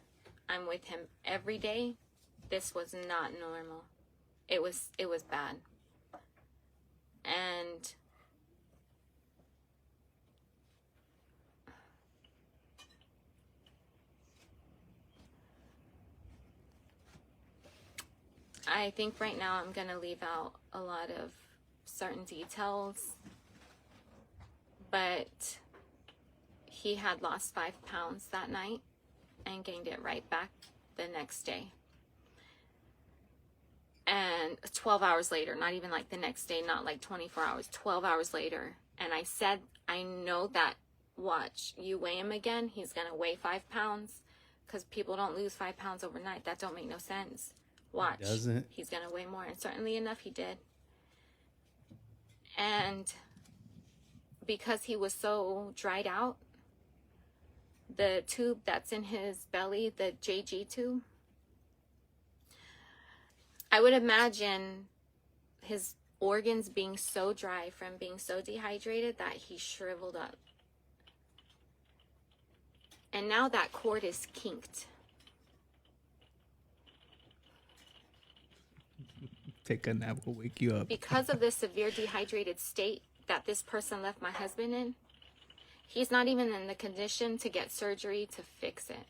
I'm with him every day. This was not normal. It was bad. And I think right now I'm going to leave out a lot of certain details, but he had lost 5 pounds that night and gained it right back the next day. And 12 hours later, not even like the next day, not like 24 hours, 12 hours later. And I said, I know that, watch, you weigh him again, he's going to weigh 5 pounds, because people don't lose 5 pounds overnight. That don't make no sense. Watch, he's going to weigh more. And certainly enough, he did. And because he was so dried out, the tube that's in his belly, the JG tube, I would imagine his organs being so dry from being so dehydrated that he shriveled up. And now that cord is kinked. Take a nap will wake you up. Because of the severe dehydrated state that this person left my husband in, he's not even in the condition to get surgery to fix it.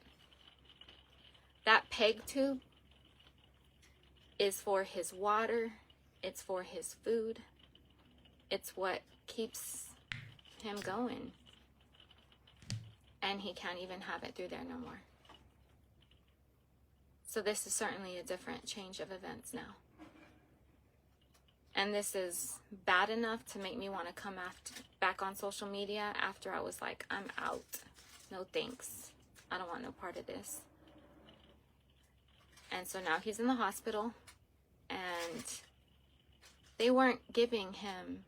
That peg tube is for his water, it's for his food, it's what keeps him going. And he can't even have it through there no more. So this is certainly a different change of events now. And this is bad enough to make me want to come back on social media after I was like, I'm out. No thanks. I don't want no part of this. And so now he's in the hospital, and they weren't giving him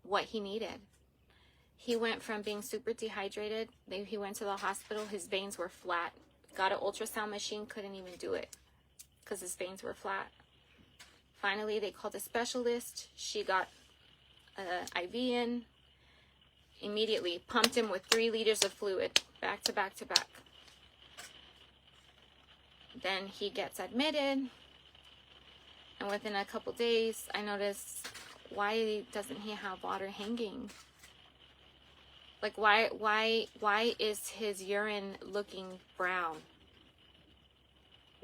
what he needed. He went from being super dehydrated. He went to the hospital. His veins were flat. Got an ultrasound machine, couldn't even do it because his veins were flat. Finally, they called a specialist. She got an IV in. Immediately pumped him with 3 liters of fluid, back to back to back. Then he gets admitted. And within a couple days, I noticed, why doesn't he have water hanging? Like, why is his urine looking brown?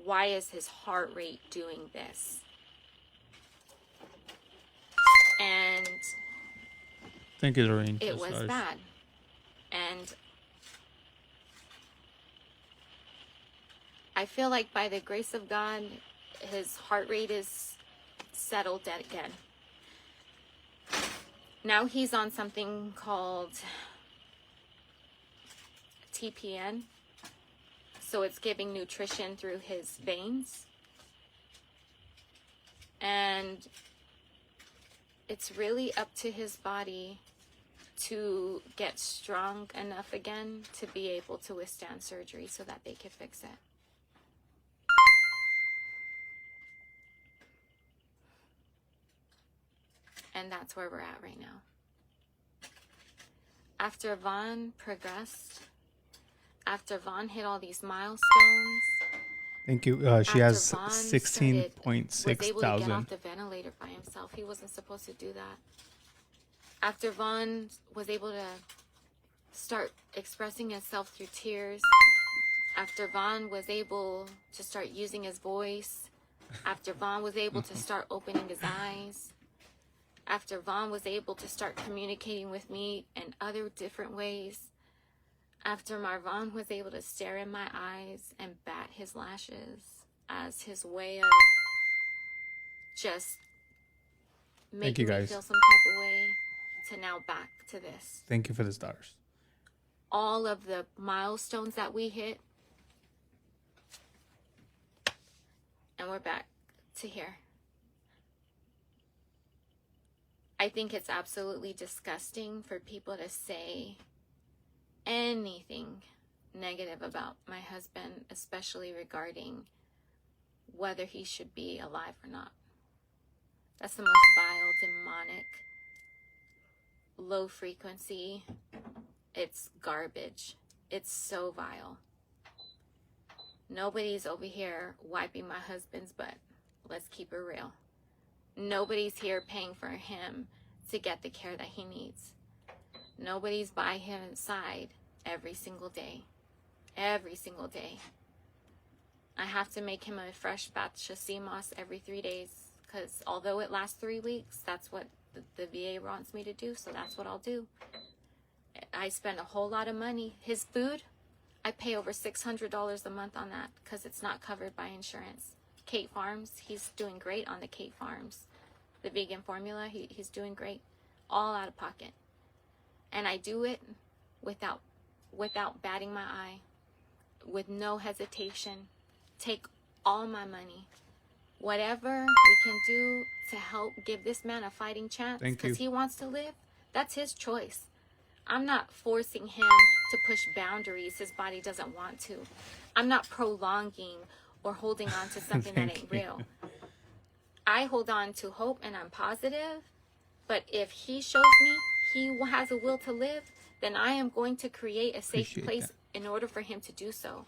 Why is his heart rate doing this? And Thank you, Lorraine. it was bad. And I feel like by the grace of God, his heart rate is settled again. Now he's on something called TPN. So it's giving nutrition through his veins. And it's really up to his body to get strong enough again to be able to withstand surgery so that they could fix it. And that's where we're at right now. After Vaughn progressed, after Vaughn hit all these milestones, Thank you. She after has Vaughn 16.6 was able to get thousand. off the ventilator by himself. He wasn't supposed to do that. After Vaughn was able to start expressing himself through tears, after Vaughn was able to start using his voice, after Vaughn was able to start opening his eyes, after Vaughn was able to start communicating with me in other different ways, after Marvon was able to stare in my eyes and bat his lashes as his way of just making me feel some type of way, to now back to this. Thank you for the stars. All of the milestones that we hit, and we're back to here. I think it's absolutely disgusting for people to say anything negative about my husband, especially regarding whether he should be alive or not. That's the most vile, demonic, low frequency. It's garbage. It's so vile. Nobody's over here wiping my husband's butt. Let's keep it real. Nobody's here paying for him to get the care that he needs. Nobody's by his side every single day. Every single day. I have to make him a fresh batch of sea moss every 3 days, because although it lasts 3 weeks, that's what the VA wants me to do, so that's what I'll do. I spend a whole lot of money. His food, I pay over $600 a month on that because it's not covered by insurance. Kate Farms, he's doing great on the Kate Farms. The vegan formula, he's doing great. All out of pocket. And I do it without batting my eye, with no hesitation. Take all my money. Whatever we can do to help give this man a fighting chance, because he wants to live, that's his choice. I'm not forcing him to push boundaries his body doesn't want to. I'm not prolonging or holding on to something that ain't real. I hold on to hope and I'm positive, but if he shows me he has a will to live, then I am going to create a safe place in order for him to do so.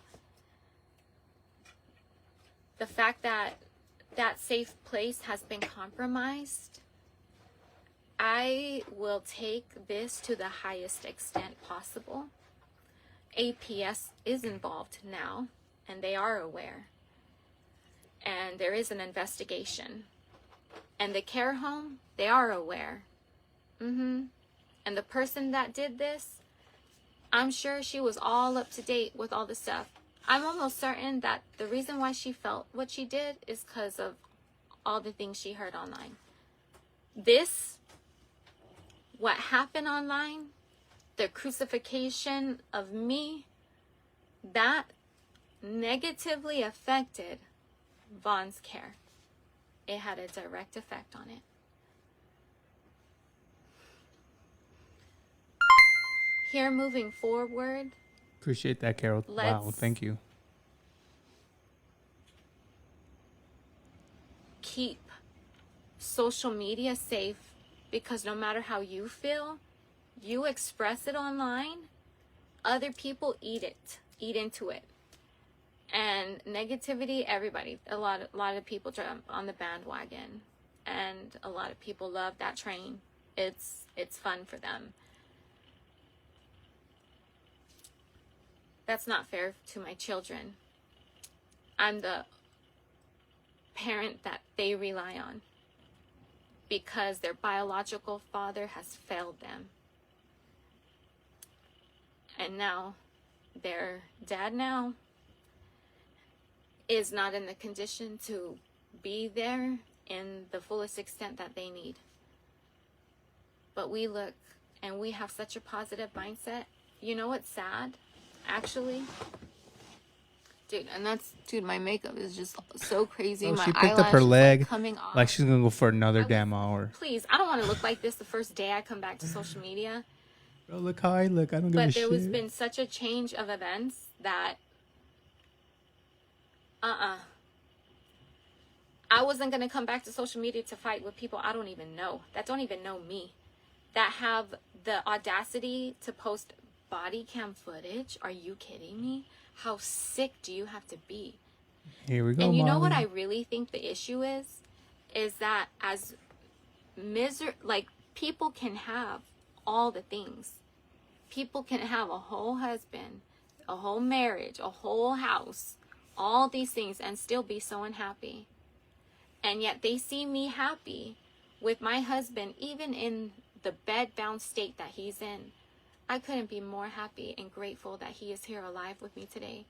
The fact that that safe place has been compromised, I will take this to the highest extent possible. APS is involved now, and they are aware. And there is an investigation. And the care home, they are aware. And the person that did this, I'm sure she was all up to date with all the stuff. I'm almost certain that the reason why she felt what she did is because of all the things she heard online. What happened online, the crucifixion of me, that negatively affected Vaughn's care. It had a direct effect on it. Here, moving forward. Appreciate that, Carol. Wow, thank you. Keep social media safe because no matter how you feel, you express it online, other people eat into it. And negativity, everybody, a lot of people jump on the bandwagon, and a lot of people love that train. It's fun for them. That's not fair to my children. I'm the parent that they rely on because their biological father has failed them. And now their dad now is not in the condition to be there in the fullest extent that they need. But we look and we have such a positive mindset. You know what's sad? Actually, dude, my makeup is just so crazy. Oh, My she picked up eyelash her is leg like coming off. like she's gonna go for another damn hour. Please, I don't want to look like this the first day I come back to social media. Bro, look how I look. I don't give a But shit. there has been such a change of events that I wasn't going to come back to social media to fight with people I don't even know, that don't even know me, that have the audacity to post body cam footage. Are you kidding me? How sick do you have to be? Here we go, And you know what I Molly. really think the issue is that as people can have all the things. People can have a whole husband, a whole marriage, a whole house, all these things, and still be so unhappy. And yet they see me happy with my husband, even in the bed-bound state that he's in. I couldn't be more happy and grateful that he is here alive with me today.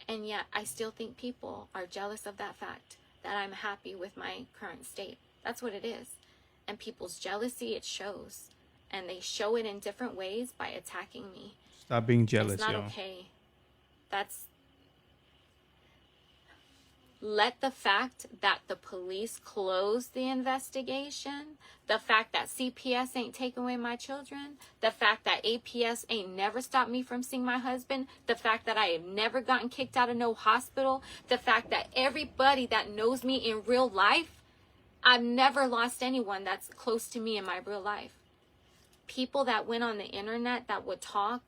And yet I still think people are jealous of that fact, that I'm happy with my current state. That's what it is. And people's jealousy, it shows. And they show it in different ways by attacking me. Stop being jealous, It's not yo. okay. Let the fact that the police closed the investigation, the fact that CPS ain't taking away my children, the fact that APS ain't never stopped me from seeing my husband, the fact that I have never gotten kicked out of no hospital, the fact that everybody that knows me in real life, I've never lost anyone that's close to me in my real life. People that went on the internet that would talk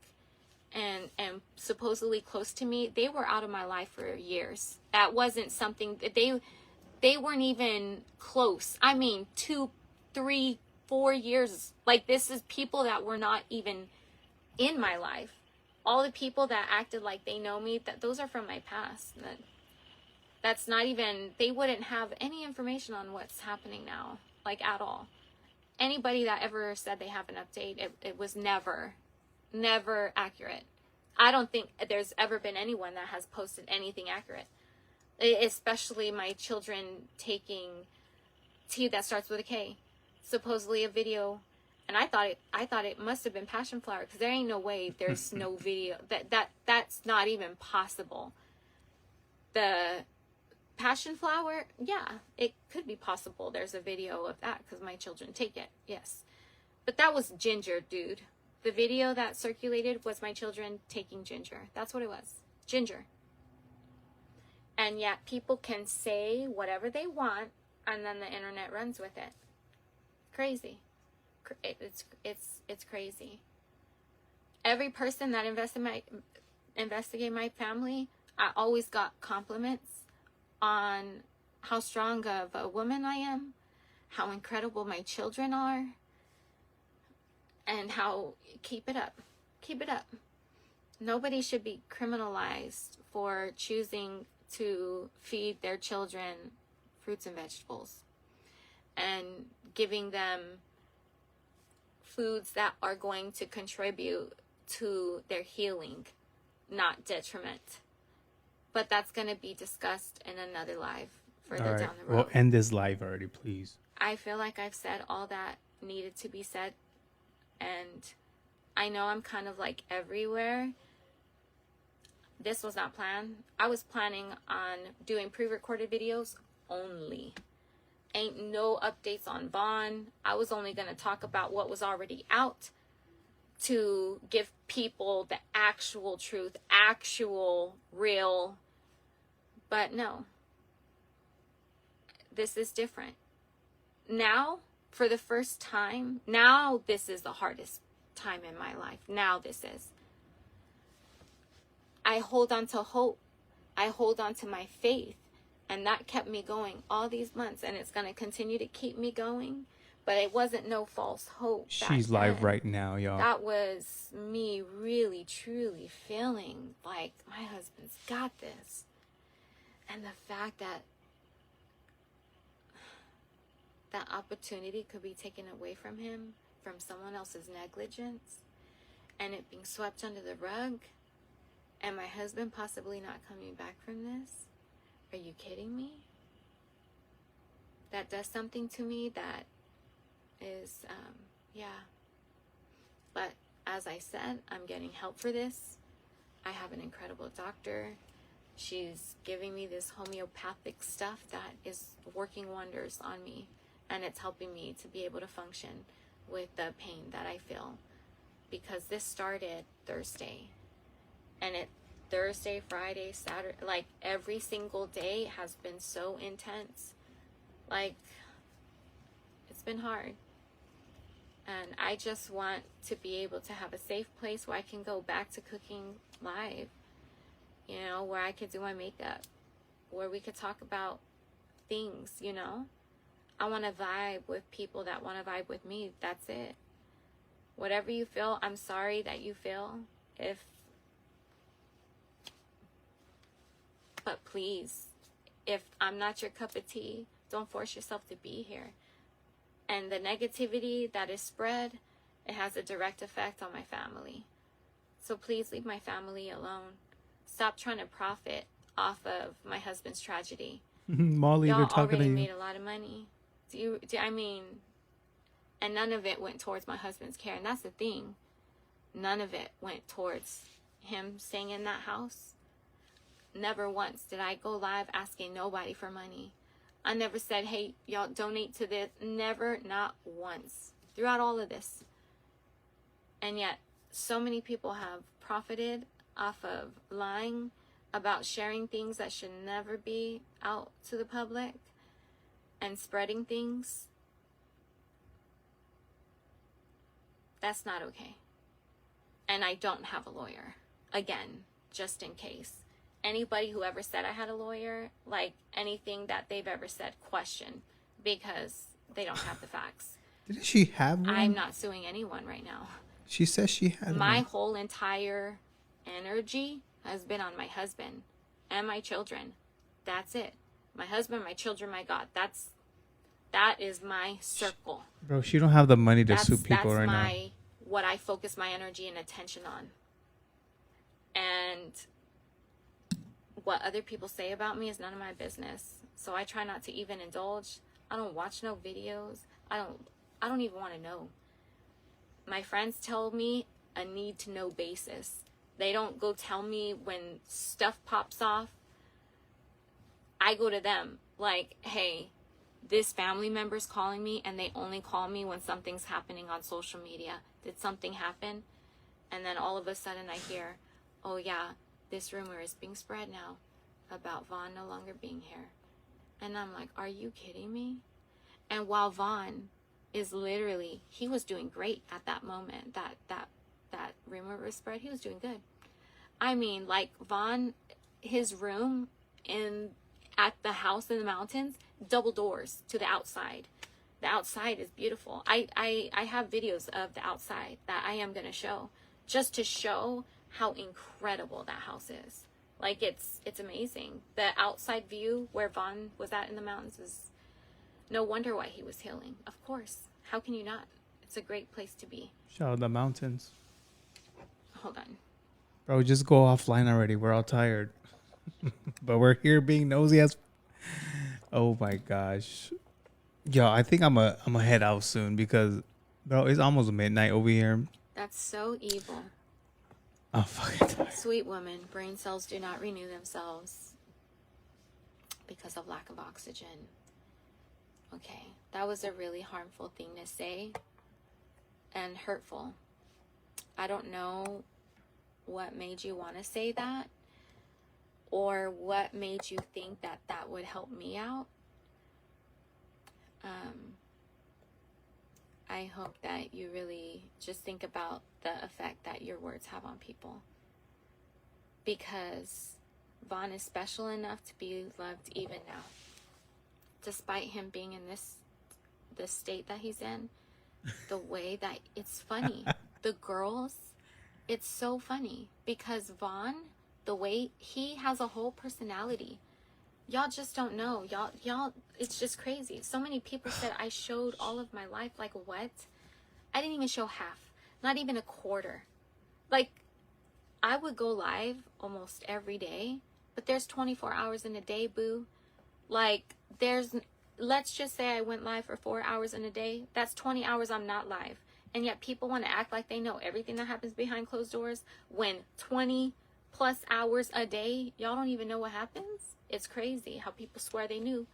and supposedly close to me, they were out of my life for years. That wasn't something that they weren't even close. I mean, 2, 3, 4 years. Like, this is people that were not even in my life. All the people that acted like they know me, those are from my past. That's not even, they wouldn't have any information on what's happening now, like, at all. Anybody that ever said they have an update, it was never accurate. I don't think there's ever been anyone that has posted anything accurate, especially my children taking tea that starts with a K, supposedly a video. And I thought it must have been passion flower, because there ain't no way there's no video. That's not even possible. The passion flower, yeah, it could be possible there's a video of that, because my children take it, yes. But that was ginger, dude. The video that circulated was my children taking ginger. That's what it was. Ginger. And yet people can say whatever they want, and then the internet runs with it. Crazy. It's crazy. Every person that investigated my family, I always got compliments on how strong of a woman I am, how incredible my children are, and how, keep it up. Nobody should be criminalized for choosing to feed their children fruits and vegetables and giving them foods that are going to contribute to their healing, not detriment. But that's going to be discussed in another live further All right. down the road. Well, end this live already, please. I feel like I've said all that needed to be said. And I know I'm kind of like everywhere. This was not planned. I was planning on doing pre-recorded videos only. Ain't no updates on Vaughn. I was only going to talk about what was already out to give people the actual truth, actual, real. But no. This is different. now, for the first time, now this is the hardest time in my life. Now this is. I hold on to hope. I hold on to my faith. And that kept me going all these months. And it's going to continue to keep me going. But it wasn't no false hope. She's live right now, y'all. That was me really, truly feeling like my husband's got this. And the fact that that opportunity could be taken away from him from someone else's negligence and it being swept under the rug and my husband possibly not coming back from this. Are you kidding me? That does something to me that is, yeah. But as I said, I'm getting help for this. I have an incredible doctor. She's giving me this homeopathic stuff that is working wonders on me. And it's helping me to be able to function with the pain that I feel. Because this started Thursday. And Thursday, Friday, Saturday, like every single day has been so intense. Like, it's been hard. And I just want to be able to have a safe place where I can go back to cooking live. You know, where I could do my makeup. Where we could talk about things, you know. I want to vibe with people that want to vibe with me. That's it. Whatever you feel, I'm sorry that you feel. But please, if I'm not your cup of tea, don't force yourself to be here. And the negativity that is spread, it has a direct effect on my family. So please leave my family alone. Stop trying to profit off of my husband's tragedy. Molly, Y'all they're talking already to you. made a lot of money. I mean, and none of it went towards my husband's care. And that's the thing. None of it went towards him staying in that house. Never once did I go live asking nobody for money. I never said, hey, y'all donate to this. Never, not once. Throughout all of this. And yet, so many people have profited off of lying about sharing things that should never be out to the public and spreading things. That's not okay. And I don't have a lawyer. Again, just in case. Anybody who ever said I had a lawyer, like anything that they've ever said, question, because they don't have the facts. Didn't she have one? I'm not suing anyone right now. She says she had My one. whole entire energy has been on my husband and my children. That's it. My husband, my children, my God. That is my circle. Bro, she don't have the money to sue people right now. That's what I focus my energy and attention on. And what other people say about me is none of my business. So I try not to even indulge. I don't watch no videos. I don't even want to know. My friends tell me a need to know basis. They don't go tell me when stuff pops off. I go to them like, hey, this family member's calling me and they only call me when something's happening on social media. Did something happen? And then all of a sudden I hear, oh yeah, this rumor is being spread now about Vaughn no longer being here. And I'm like, are you kidding me? And while Vaughn is literally, he was doing great at that moment, that rumor was spread, he was doing good. I mean, like Vaughn, his room at the house in the mountains, double doors to the outside. The outside is beautiful. I have videos of the outside that I am going to show, just to show how incredible that house is. Like, it's amazing. The outside view where Vaughn was at in the mountains is no wonder why he was healing. Of course. How can you not? It's a great place to be. Shout out the mountains. Hold on. Bro, just go offline already. We're all tired. But we're here being nosy as... Oh my gosh. Yo, I think I'm a head out soon because, bro, it's almost midnight over here. That's so evil. I'm fucking tired. Sweet woman, brain cells do not renew themselves because of lack of oxygen. Okay, that was a really harmful thing to say and hurtful. I don't know what made you want to say that or what made you think that that would help me out. I hope that you really just think about the effect that your words have on people. Because Vaughn is special enough to be loved even now. Despite him being in the state that he's in, the way that it's funny. The girls, it's so funny. Because Vaughn, the way he has a whole personality. Y'all just don't know. Y'all, it's just crazy. So many people said I showed all of my life. Like, what? I didn't even show half. Not even a quarter. Like, I would go live almost every day. But there's 24 hours in a day, boo. Like, let's just say I went live for 4 hours in a day. That's 20 hours I'm not live. And yet people want to act like they know everything that happens behind closed doors. When 20 plus hours a day, y'all don't even know what happens. It's crazy how people swear they knew.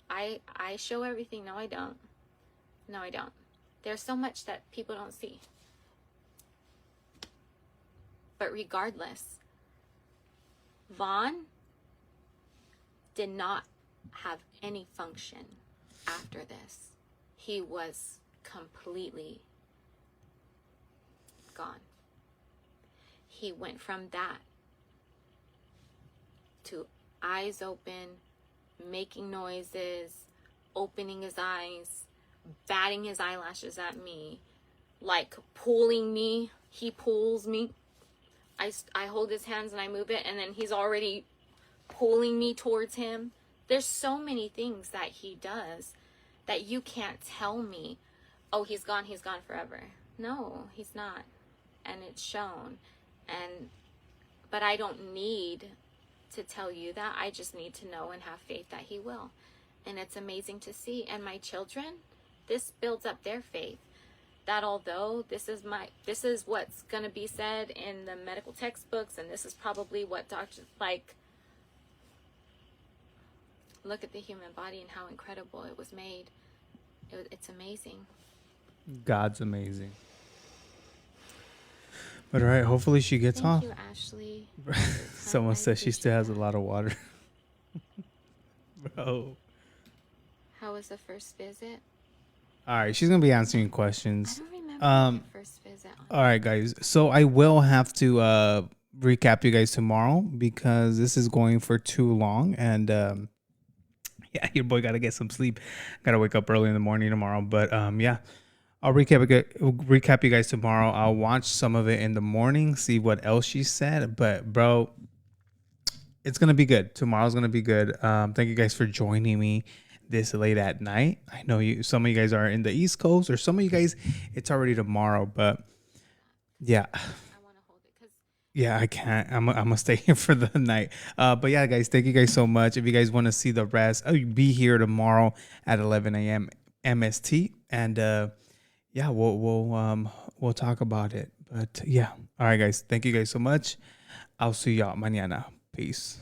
I show everything. No, I don't. No, I don't. There's so much that people don't see. But regardless, Vaughn did not have any function after this. He was completely gone. He went from that to eyes open, making noises, opening his eyes, batting his eyelashes at me, like pulling me. He pulls me. I hold his hands and I move it, and then he's already pulling me towards him. There's so many things that he does that you can't tell me, oh, he's gone forever. No, he's not. And it's shown. But I don't need to tell you that. I just need to know and have faith that he will. And it's amazing to see. And my children, this builds up their faith. That although this is what's going to be said in the medical textbooks, and this is probably what doctors, like, look at the human body and how incredible it was made. It's amazing. God's amazing. But all right, hopefully she gets off. Thank you, Ashley. Someone says she still has a lot of water. Bro. How was the first visit? All right, she's going to be answering I questions. don't remember the first visit. All right, guys. So I will have to recap you guys tomorrow because this is going for too long. And yeah, your boy got to get some sleep. Got to wake up early in the morning tomorrow. But yeah, I'll recap you guys tomorrow. I'll watch some of it in the morning, see what else she said. But bro, it's going to be good. Tomorrow's going to be good. Thank you guys for joining me this late at night. I know some of you guys are in the East Coast, or some of you guys, it's already tomorrow. But yeah. I want to hold it because Yeah, I can't. I'm gonna stay here for the night. But yeah, guys, thank you guys so much. If you guys want to see the rest, I'll be here tomorrow at 11 a.m. MST, and yeah, we'll talk about it. But yeah, all right, guys, thank you guys so much. I'll see y'all mañana. Peace.